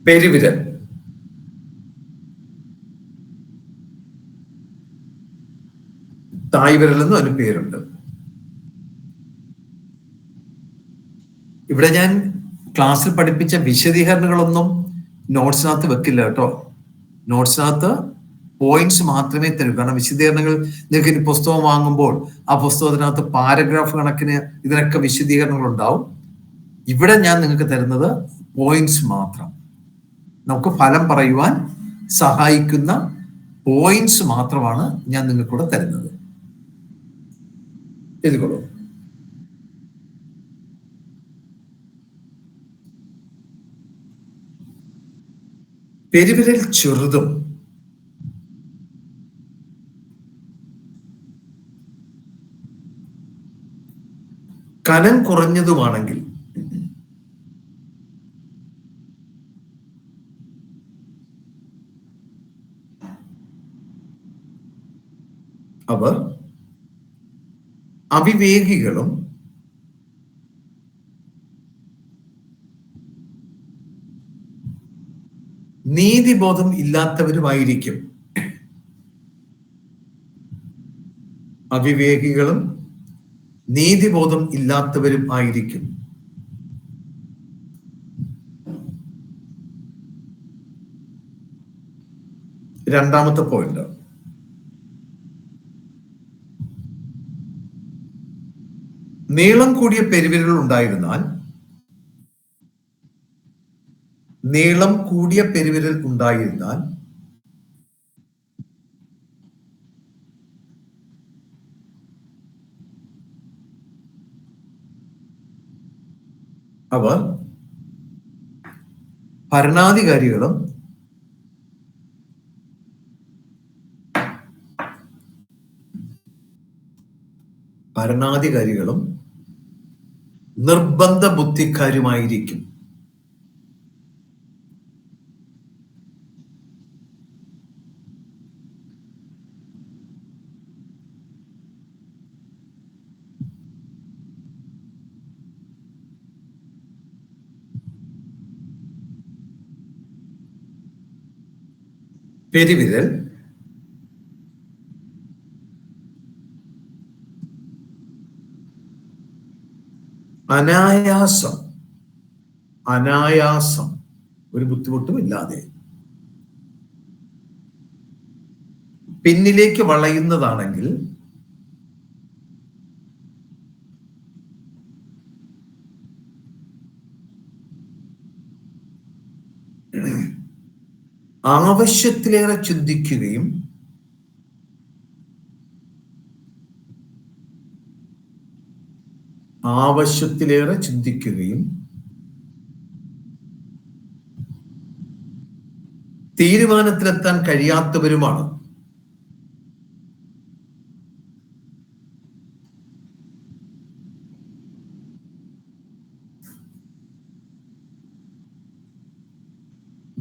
പെരുവിരൽ തായ് വിരൽ എന്നും അതിന് പേരുണ്ട്. ഇവിടെ ഞാൻ ക്ലാസ്സിൽ പഠിപ്പിച്ച വിശദീകരണങ്ങളൊന്നും നോട്ട്സിനകത്ത് വെക്കില്ല കേട്ടോ. നോട്ട്സിനകത്ത് പോയിന്റ്സ് മാത്രമേ തരൂ. കാരണം വിശദീകരണങ്ങൾ നിങ്ങൾക്ക് ഇനി പുസ്തകം വാങ്ങുമ്പോൾ ആ പുസ്തകത്തിനകത്ത് പാരഗ്രാഫ് കണക്കിന് ഇതിനൊക്കെ വിശദീകരണങ്ങൾ ഉണ്ടാവും. ഇവിടെ ഞാൻ നിങ്ങൾക്ക് തരുന്നത് പോയിന്റ്സ് മാത്രം. നമുക്ക് ഫലം പറയുവാൻ സഹായിക്കുന്ന പോയിന്റ്സ് മാത്രമാണ് ഞാൻ നിങ്ങൾക്കൂടെ തരുന്നത്. എഴുതിക്കോളൂ. പെരുവിരൽ ചെറുതും കനം കുറഞ്ഞതുമാണെങ്കിൽ അവിവേകികളും നീതിബോധം ഇല്ലാത്തവരുമായിരിക്കും. അവിവേകികളും നീതിബോധം ഇല്ലാത്തവരും ആയിരിക്കും. രണ്ടാമത്തെ പോയിന്റ്, നീളം കൂടിയ പെരുവിരൽ ഉണ്ടായിരുന്നാൽ അവർ ഭരണാധികാരികളും നിർബന്ധ ബുദ്ധിക്കാരുമായിരിക്കും. പെരുവിരൽ അനായാസം ഒരു ബുദ്ധിമുട്ടും ഇല്ലാതെ പിന്നിലേക്ക് വളയുന്നതാണെങ്കിൽ ആവശ്യത്തിലേറെ ചിന്തിക്കുകയും തീരുമാനത്തിലെത്താൻ കഴിയാത്തവരുമാണ്.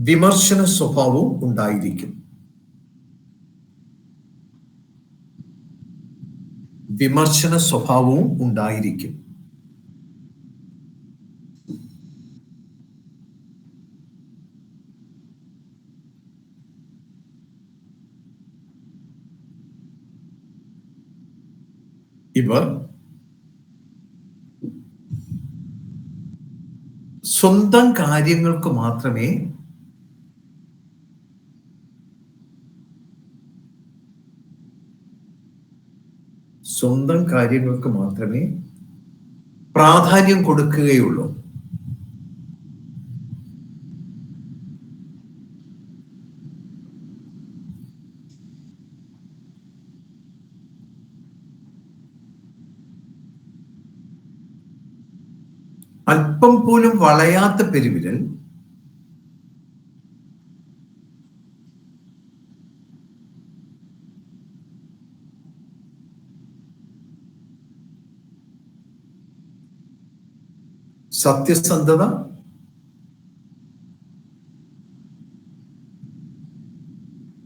വിമർശന സ്വഭാവവും ഉണ്ടായിരിക്കും. ഇവർ സ്വന്തം കാര്യങ്ങൾക്ക് മാത്രമേ പ്രാധാന്യം കൊടുക്കുകയുള്ളൂ. അല്പം പോലും വളയാത്ത പെരുവിരൽ സത്യസന്ധത,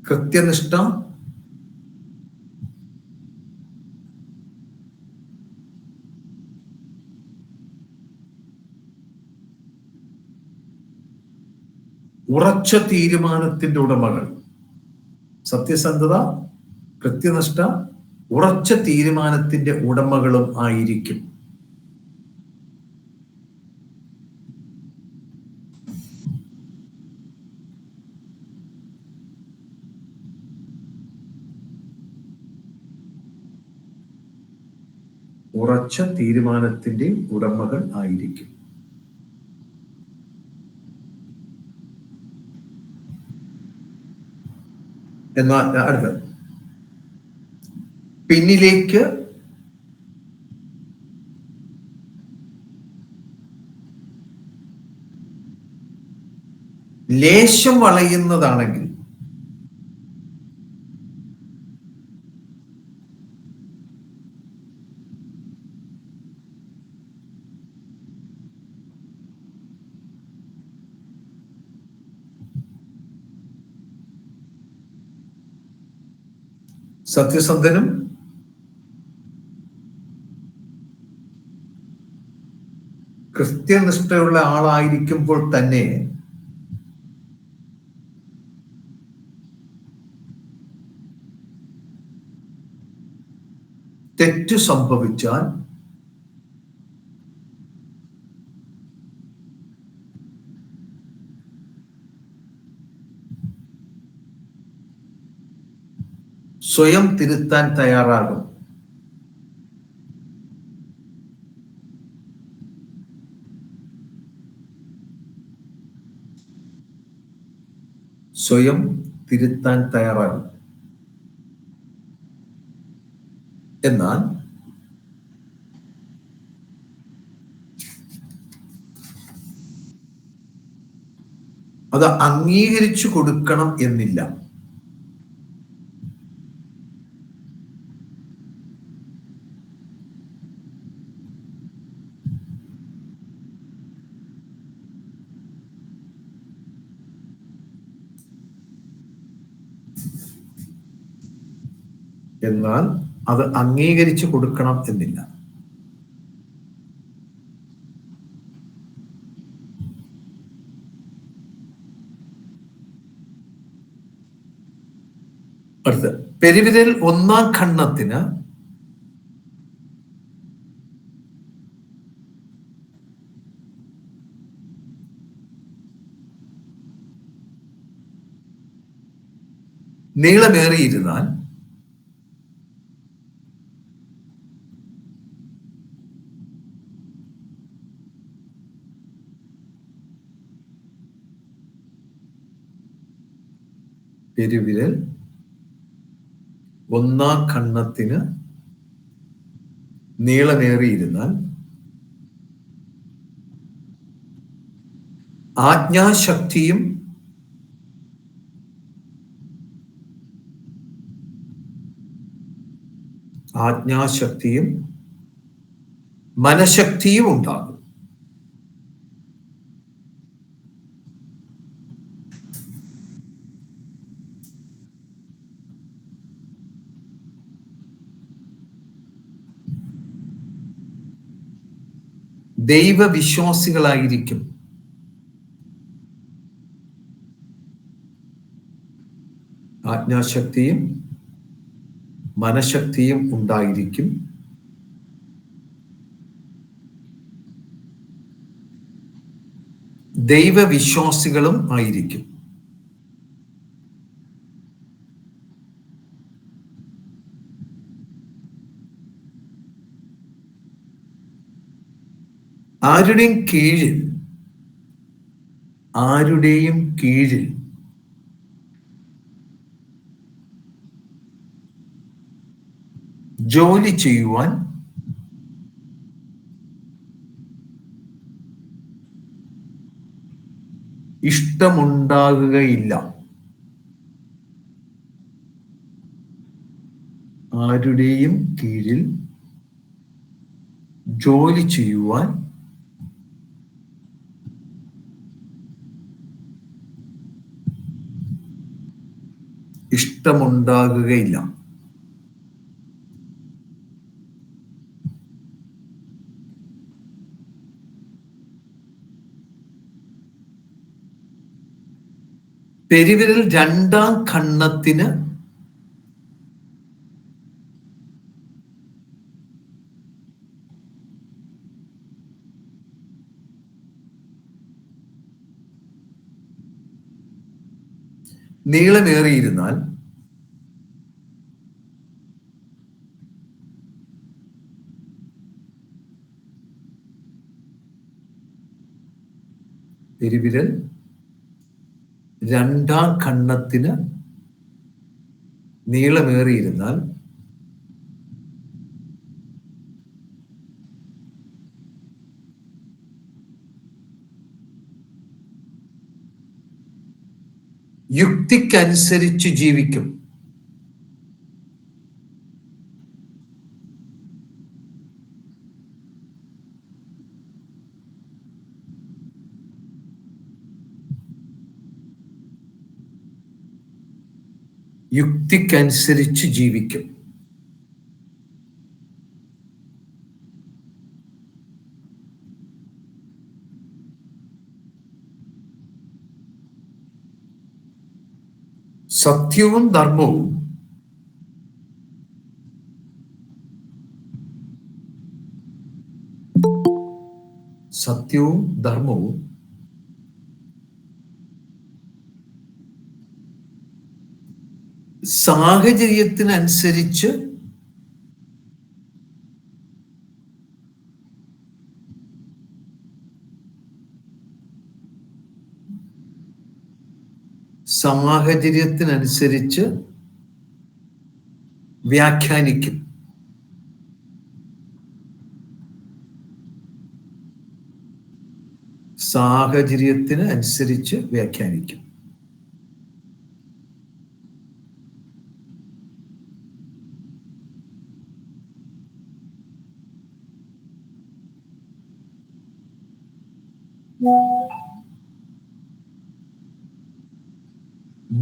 കൃത്യനിഷ്ഠ, ഉറച്ച തീരുമാനത്തിന്റെ ഉടമകൾ. സത്യസന്ധത, കൃത്യനിഷ്ഠ, ഉറച്ച തീരുമാനത്തിന്റെ ഉടമകളും ആയിരിക്കും. ഉറച്ച തീരുമാനത്തിന്റെ ഉടമകൾ ആയിരിക്കും. എന്നാൽ അടുത്തത്, പിന്നിലേക്ക് ലേശം വളയുന്നതാണെങ്കിൽ സത്യസന്ധനും കൃത്യനിഷ്ഠയുള്ള ആളായിരിക്കുമ്പോൾ തന്നെ തെറ്റു സംഭവിച്ചാൽ സ്വയം തിരുത്താൻ തയ്യാറാകും. സ്വയം തിരുത്താൻ തയ്യാറാകും. എന്നാൽ അത് അംഗീകരിച്ചു കൊടുക്കണം എന്നില്ല. എന്നാൽ അത് അംഗീകരിച്ചു കൊടുക്കണം എന്നില്ല. അടുത്ത് പെരുവിരൽ ഒന്നാം ഖണ്ഡത്തിന് നീളമേറിയിരുന്നാൽ പെരുവിരൽ ഒന്നാം ഖണ്ഡത്തിന് നീളമേറിയിരുന്നാൽ ആജ്ഞാശക്തിയും മനഃശക്തിയും ഉണ്ടാകും. ദൈവവിശ്വാസികളായിരിക്കും. ആജ്ഞാശക്തിയും മനഃശക്തിയും ഉണ്ടായിരിക്കും. ദൈവവിശ്വാസികളും ആയിരിക്കും. ആരുടെയും കീഴിൽ ജോലി ചെയ്യുവാൻ ഇഷ്ടമുണ്ടാകുകയില്ല. ആരുടെയും കീഴിൽ ജോലി ചെയ്യുവാൻ ഇഷ്ടമുണ്ടാകുകയില്ല. പെരുവിരൽ രണ്ടാം ഖണ്ഡത്തിന് നീളമേറിയിരുന്നാൽ പെരുവിരൽ രണ്ടാം ഖണ്ഡത്തിന് നീളമേറിയിരുന്നാൽ യുക്തിക്കനുസരിച്ച് ജീവിക്കും. യുക്തിക്കനുസരിച്ച് ജീവിക്കും. സത്യവും ധർമ്മവും സത്യവും ധർമ്മവും സാഹചര്യത്തിനനുസരിച്ച് സാഹചര്യത്തിനനുസരിച്ച് വ്യാഖ്യാനിക്കും. സാഹചര്യത്തിന് അനുസരിച്ച് വ്യാഖ്യാനിക്കും.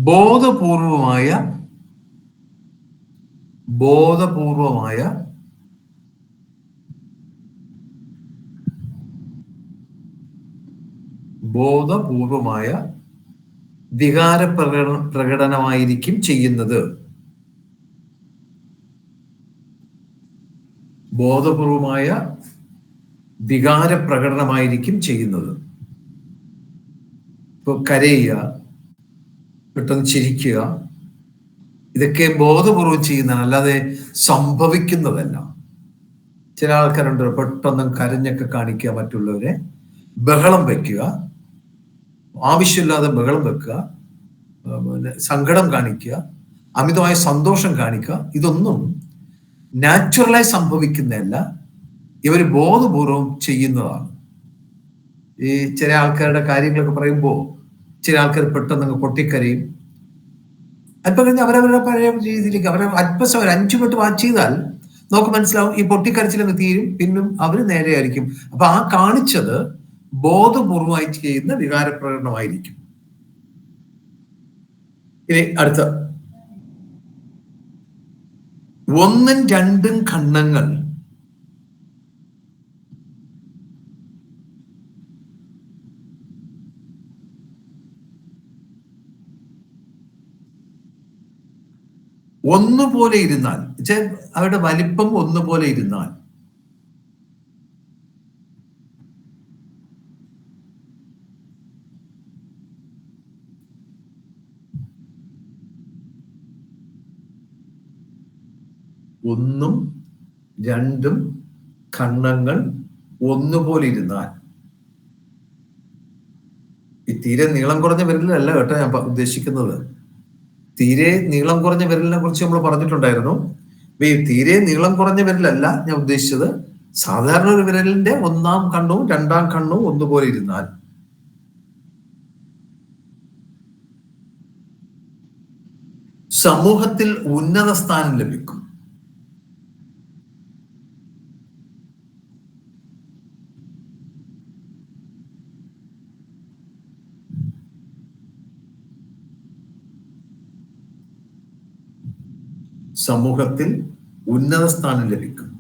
ബോധപൂർവമായ ബോധപൂർവമായ ബോധപൂർവമായ വികാര പ്രകടനമായിരിക്കും ചെയ്യുന്നത്. ബോധപൂർവമായ വികാര പ്രകടനമായിരിക്കും ചെയ്യുന്നത്. ഇപ്പൊ കരയുക, പെട്ടെന്ന് ചിരിക്കുക, ഇതൊക്കെ ബോധപൂർവം ചെയ്യുന്നതാണ്, അല്ലാതെ സംഭവിക്കുന്നതല്ല. ചില ആൾക്കാരുണ്ട് പെട്ടെന്ന് കരഞ്ഞൊക്കെ കാണിക്കുക, മറ്റുള്ളവരെ ബഹളം വെക്കുക, ആവശ്യമില്ലാതെ ബഹളം വെക്കുക, സങ്കടം കാണിക്കുക, അമിതമായ സന്തോഷം കാണിക്കുക. ഇതൊന്നും നാച്ചുറലായി സംഭവിക്കുന്നതല്ല, ഇവർ ബോധപൂർവം ചെയ്യുന്നതാണ്. ഈ ചില ആൾക്കാരുടെ കാര്യങ്ങളൊക്കെ പറയുമ്പോൾ ചില ആൾക്കാർ പെട്ടെന്ന് പൊട്ടിക്കരയും. അല്പം കഴിഞ്ഞ് അവരവരുടെ പഴയ രീതിയിലേക്ക് അല്പസമയം 5 മിനിറ്റ് വാച്ച് ചെയ്താൽ നമുക്ക് മനസ്സിലാവും ഈ പൊട്ടിക്കരച്ചിലങ്ങ് തീരും, പിന്നും അവർ നേരെയായിരിക്കും. അപ്പൊ ആ കാണിച്ചത് ബോധപൂർവമായി ചെയ്യുന്ന വികാരപ്രകടനമായിരിക്കും. ഇനി അടുത്ത 1ഉം 2ഉം ഖണ്ഡങ്ങൾ ഒന്നുപോലെ ഇരുന്നാൽ, അവരുടെ വലിപ്പം ഒന്നുപോലെ ഇരുന്നാൽ, ഒന്നും രണ്ടും ഖണ്ഡങ്ങൾ ഒന്നുപോലെ ഇരുന്നാൽ, ഈ തീരെ നീളം കുറഞ്ഞ വിരലല്ല കേട്ടോ ഞാൻ ഉദ്ദേശിക്കുന്നത്. തീരെ നീളം കുറഞ്ഞ വിരലിനെ കുറിച്ച് നമ്മൾ പറഞ്ഞിട്ടുണ്ടായിരുന്നു. ഈ തീരെ നീളം കുറഞ്ഞ വിരലല്ല ഞാൻ ഉദ്ദേശിച്ചത്. സാധാരണ ഒരു വിരലിന്റെ 1ആം കണ്ണവും 2ആം കണ്ണവും ഒന്നുപോലെ ഇരുന്നാൽ സമൂഹത്തിൽ ഉന്നത സ്ഥാനം ലഭിക്കും. സമൂഹത്തിൽ ഉന്നത സ്ഥാനം ലഭിക്കും.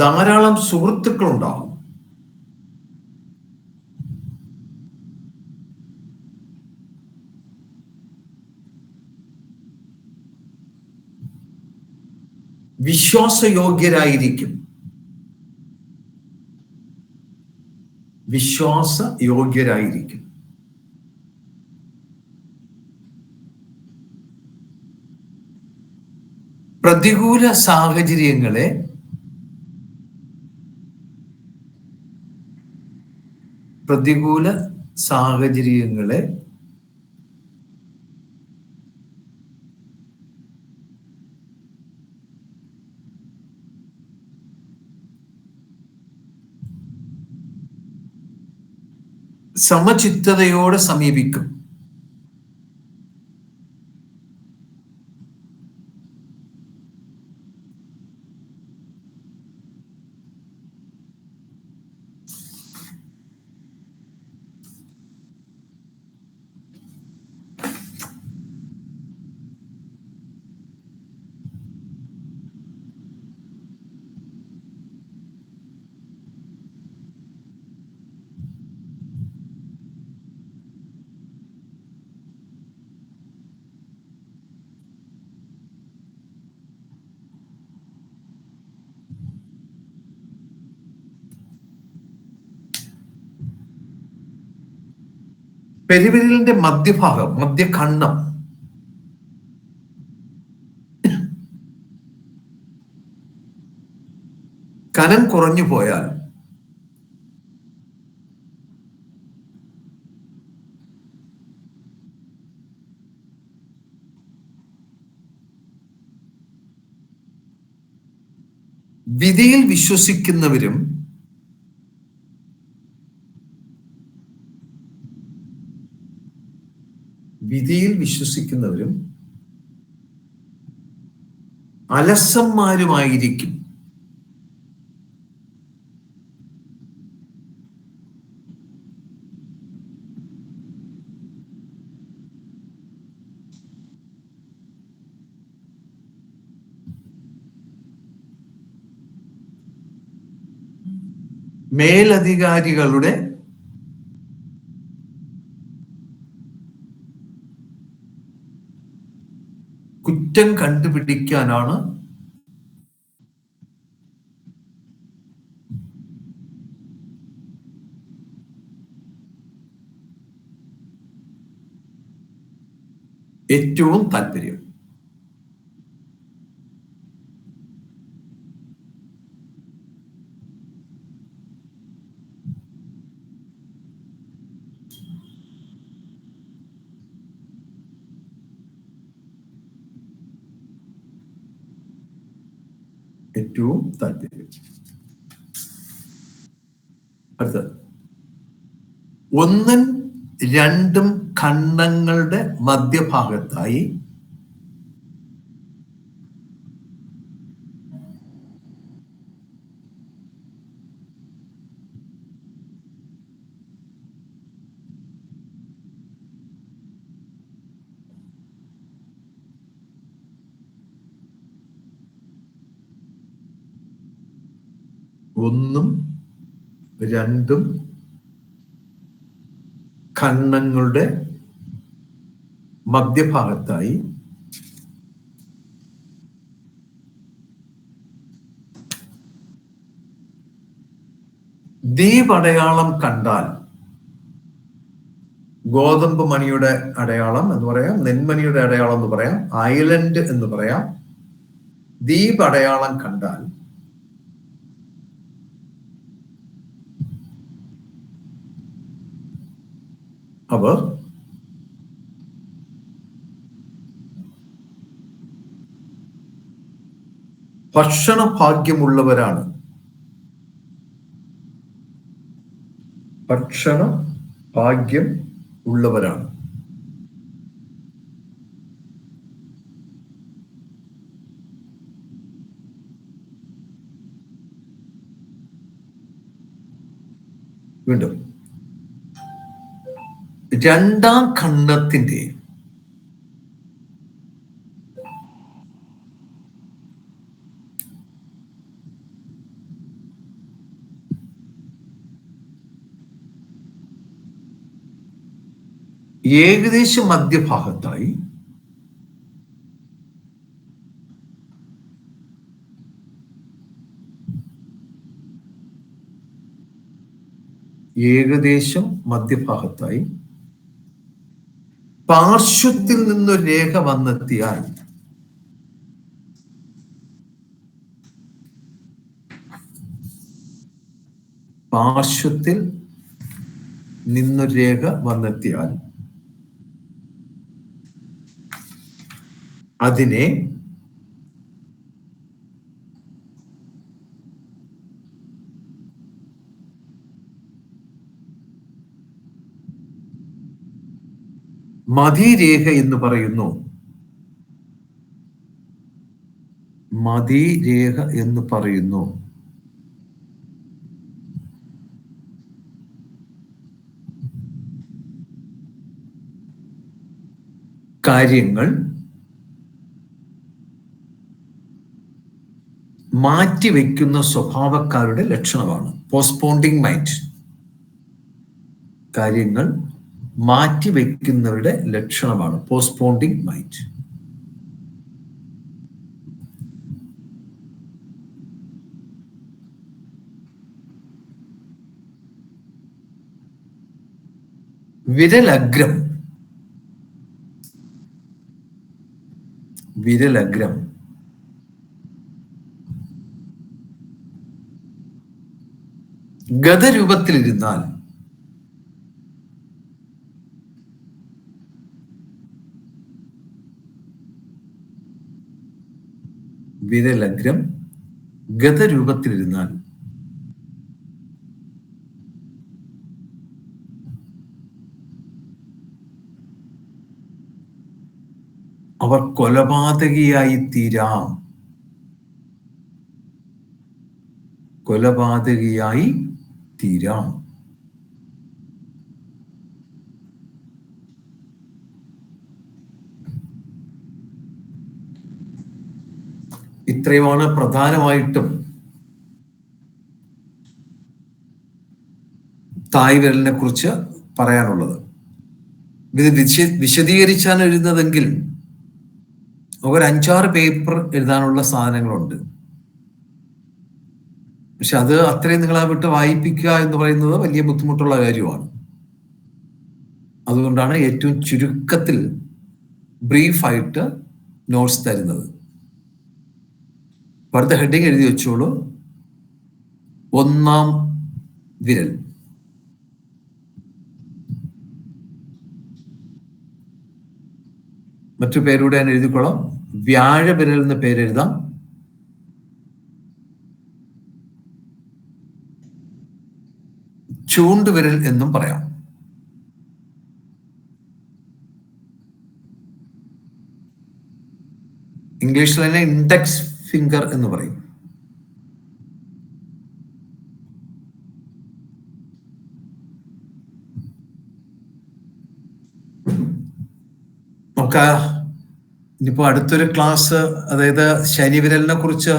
ധാരാളം സുഹൃത്തുക്കൾ ഉണ്ടാവും. വിശ്വാസയോഗ്യരായിരിക്കും. വിശ്വാസയോഗ്യരായിരിക്കും. പ്രതികൂല സാഹചര്യങ്ങളെ സമചിത്തതയോടെ സമീപിക്കും. പെരുവിരലിന്റെ മധ്യഭാഗം, മധ്യഖണ്ഡം കനം കുറഞ്ഞു പോയാൽ വിധിയിൽ വിശ്വസിക്കുന്നവരും അലസന്മാരുമായിരിക്കും. മേലധികാരികളുടെ കുറ്റം കണ്ടുപിടിക്കാനാണ് ഏറ്റവും താല്പര്യം. ഏറ്റവും താല്പര്യം. അടുത്തത്, ഒന്നും രണ്ടും ഖണ്ഡങ്ങളുടെ മധ്യഭാഗത്തായി ഒന്നും രണ്ടും ഖണ്ഡങ്ങളുടെ മധ്യഭാഗത്തായി ദീപടയാളം കണ്ടാൽ, ഗോതമ്പ് മണിയുടെ അടയാളം എന്ന് പറയാം, നെന്മണിയുടെ അടയാളം എന്ന് പറയാം, ഐലൻഡ് എന്ന് പറയാം. ദീപടയാളം കണ്ടാൽ അവർ ഭക്ഷണഭാഗ്യമുള്ളവരാണ്. ഭക്ഷണ ഭാഗ്യം ഉള്ളവരാണ്. വീണ്ടും, രണ്ടാം ഖണ്ഡത്തിന്റെ ഏകദേശം മധ്യഭാഗത്തായി പാർശ്വത്തിൽ നിന്നൊരു രേഖ വന്നെത്തിയാൽ അതിനെ മതിരേഖ എന്ന് പറയുന്നു. കാര്യങ്ങൾ മാറ്റിവെക്കുന്ന സ്വഭാവക്കാരുടെ ലക്ഷണമാണ്. Postponing mind. കാര്യങ്ങൾ മാറ്റിവെക്കുന്നവരുടെ ലക്ഷണമാണ് പോസ്റ്റ്പോണ്ടിങ് മൈൻഡ്. വിരലഗ്രം. വിരലഗ്രം. ഗതരൂപത്തിലിരുന്നാൽ വിരലഗ്രം ഗതരൂപത്തിലിരുന്നാൽ അവർ കൊലപാതകിയായി തീരാം. കൊലപാതകിയായി തീരാം. ഇത്രയുമാണ് പ്രധാനമായിട്ടും തായ് വിരലിനെ കുറിച്ച് പറയാനുള്ളത്. ഇത് വിശദീകരിച്ചാണ് എഴുതുന്നതെങ്കിൽ ഒരു 5-6 പേപ്പർ എഴുതാനുള്ള സാധനങ്ങളുണ്ട്. പക്ഷെ അത് അത്രയും നിങ്ങളെ വിട്ട് വായിപ്പിക്കുക എന്ന് പറയുന്നത് വലിയ ബുദ്ധിമുട്ടുള്ള കാര്യമാണ്. അതുകൊണ്ടാണ് ഏറ്റവും ചുരുക്കത്തിൽ ബ്രീഫായിട്ട് നോട്ട്സ് തരുന്നത്. അടുത്ത ഹെഡിങ് എഴുതി വെച്ചോളൂ. 1-ാം വിരൽ. മറ്റു പേരൂടെ ഞാൻ എഴുതിക്കോളാം. വ്യാഴവിരൽ എന്ന പേരെഴുതാം. ചൂണ്ടുവിരൽ എന്നും പറയാം. ഇംഗ്ലീഷിൽ തന്നെ ഇൻഡെക്സ് ഫിംഗർ എന്ന് പറയും. നമുക്ക് ഇനിയിപ്പോ അടുത്തൊരു ക്ലാസ്, അതായത് ശനിവിരലിനെ കുറിച്ച്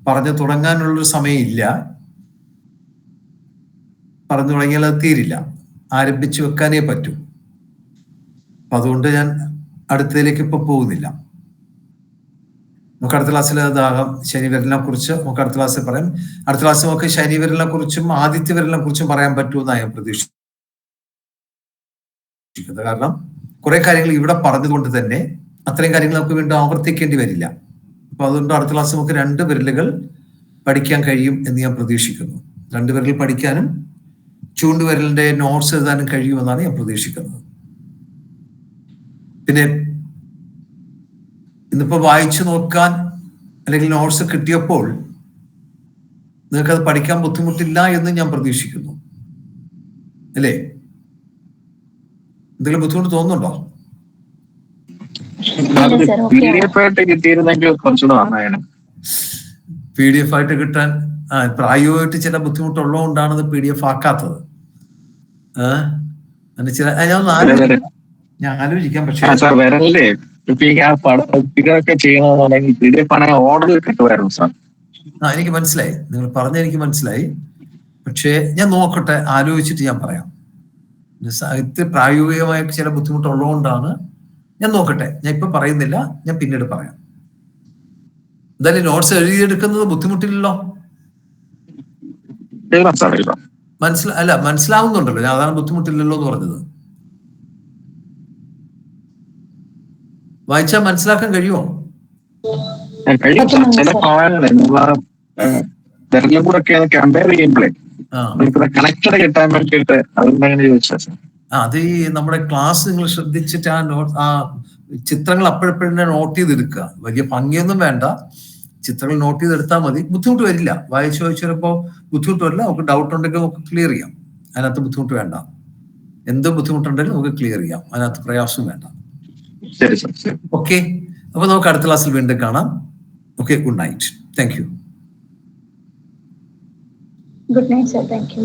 പറഞ്ഞു തുടങ്ങാനുള്ളൊരു സമയമില്ല. പറഞ്ഞു തുടങ്ങിയാൽ അത് തീരില്ല, ആരംഭിച്ചു വെക്കാനേ പറ്റൂ. അപ്പൊ അതുകൊണ്ട് ഞാൻ അടുത്തതിലേക്ക് ഇപ്പൊ പോകുന്നില്ല. നമുക്ക് അടുത്ത ക്ലാസ്സിൽ അതാകാം ശനിവിരലിനെ കുറിച്ച് നമുക്ക് അടുത്ത ക്ലാസ്സിൽ പറയാം. അടുത്ത ക്ലാസ്സിൽ നമുക്ക് ശനിവിരലിനെ കുറിച്ചും ആദിത്യ വിരലിനെ കുറിച്ചും പറയാൻ പറ്റുമെന്നാണ് ഞാൻ പ്രതീക്ഷിക്കുന്നത്. കാരണം കുറെ കാര്യങ്ങൾ ഇവിടെ പറഞ്ഞതുകൊണ്ട് തന്നെ അത്രയും കാര്യങ്ങൾ നമുക്ക് വീണ്ടും ആവർത്തിക്കേണ്ടി വരില്ല. അപ്പൊ അതുകൊണ്ട് അടുത്ത ക്ലാസ് നമുക്ക് 2 വിരലുകൾ പഠിക്കാൻ കഴിയും എന്ന് ഞാൻ പ്രതീക്ഷിക്കുന്നു. 2 വിരൽ പഠിക്കാനും ചൂണ്ടുവിരലിന്റെ നോട്ട്സ് എഴുതാനും കഴിയുമെന്നാണ് ഞാൻ പ്രതീക്ഷിക്കുന്നത്. പിന്നെ ഇന്നിപ്പോ വായിച്ചു നോക്കാൻ അല്ലെങ്കിൽ നോട്ട്സ് കിട്ടിയപ്പോൾ നിങ്ങൾക്കത് പഠിക്കാൻ ബുദ്ധിമുട്ടില്ല എന്ന് ഞാൻ പ്രതീക്ഷിക്കുന്നു. അല്ലേ? എന്തെങ്കിലും ബുദ്ധിമുട്ട് തോന്നുന്നുണ്ടോ? PDF ആയിട്ട് കിട്ടാൻ പ്രായോഗികമായിട്ട് ചില ബുദ്ധിമുട്ടുള്ളതുകൊണ്ടാണ് ഇത് PDF ആക്കാത്തത്. ഞാൻ ആലോചിക്കാം. പക്ഷേ എനിക്ക് മനസ്സിലായി, നിങ്ങൾ പറഞ്ഞ എനിക്ക് മനസ്സിലായി. പക്ഷേ ഞാൻ നോക്കട്ടെ, ആലോചിച്ചിട്ട് ഞാൻ പറയാം. സാഹിത്യ പ്രായോഗികമായ ചില ബുദ്ധിമുട്ടുള്ളതുകൊണ്ടാണ്. ഞാൻ നോക്കട്ടെ, ഞാൻ ഇപ്പൊ പറയുന്നില്ല, ഞാൻ പിന്നീട് പറയാം. എന്തായാലും നോട്ട്സ് എഴുതിയെടുക്കുന്നത് ബുദ്ധിമുട്ടില്ലല്ലോ. മനസ്സിലാവുന്നുണ്ടല്ലോ. ഞാൻ അതാണ് ബുദ്ധിമുട്ടില്ലല്ലോ എന്ന് പറഞ്ഞത്. വായിച്ചാൽ മനസ്സിലാക്കാൻ കഴിയുമോ? അത് ഈ നമ്മുടെ ക്ലാസ് നിങ്ങൾ ശ്രദ്ധിച്ചിട്ട് ആ ചിത്രങ്ങൾ അപ്പോഴപ്പോഴെ നോട്ട് ചെയ്തെടുക്കുക. വലിയ ഭംഗിയൊന്നും വേണ്ട, ചിത്രങ്ങൾ നോട്ട് ചെയ്തെടുത്താൽ മതി. ബുദ്ധിമുട്ട് വരില്ല. വായിച്ചു വരുമ്പോൾ ബുദ്ധിമുട്ട് വരില്ല. നമുക്ക് ഡൗട്ട് ഉണ്ടെങ്കിൽ നമുക്ക് ക്ലിയർ ചെയ്യാം. അതിനകത്ത് ബുദ്ധിമുട്ട് വേണ്ട. എന്ത് ബുദ്ധിമുട്ടുണ്ടെങ്കിലും നമുക്ക് ക്ലിയർ ചെയ്യാം. അതിനകത്ത് പ്രയാസം വേണ്ട. ഓക്കെ, അപ്പൊ നമുക്ക് അടുത്ത ക്ലാസ്സിൽ വീണ്ടും കാണാം. Okay, good night. Thank you. Good night sir. Thank you.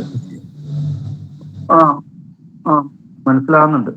മനസ്സിലാവുന്നുണ്ട്.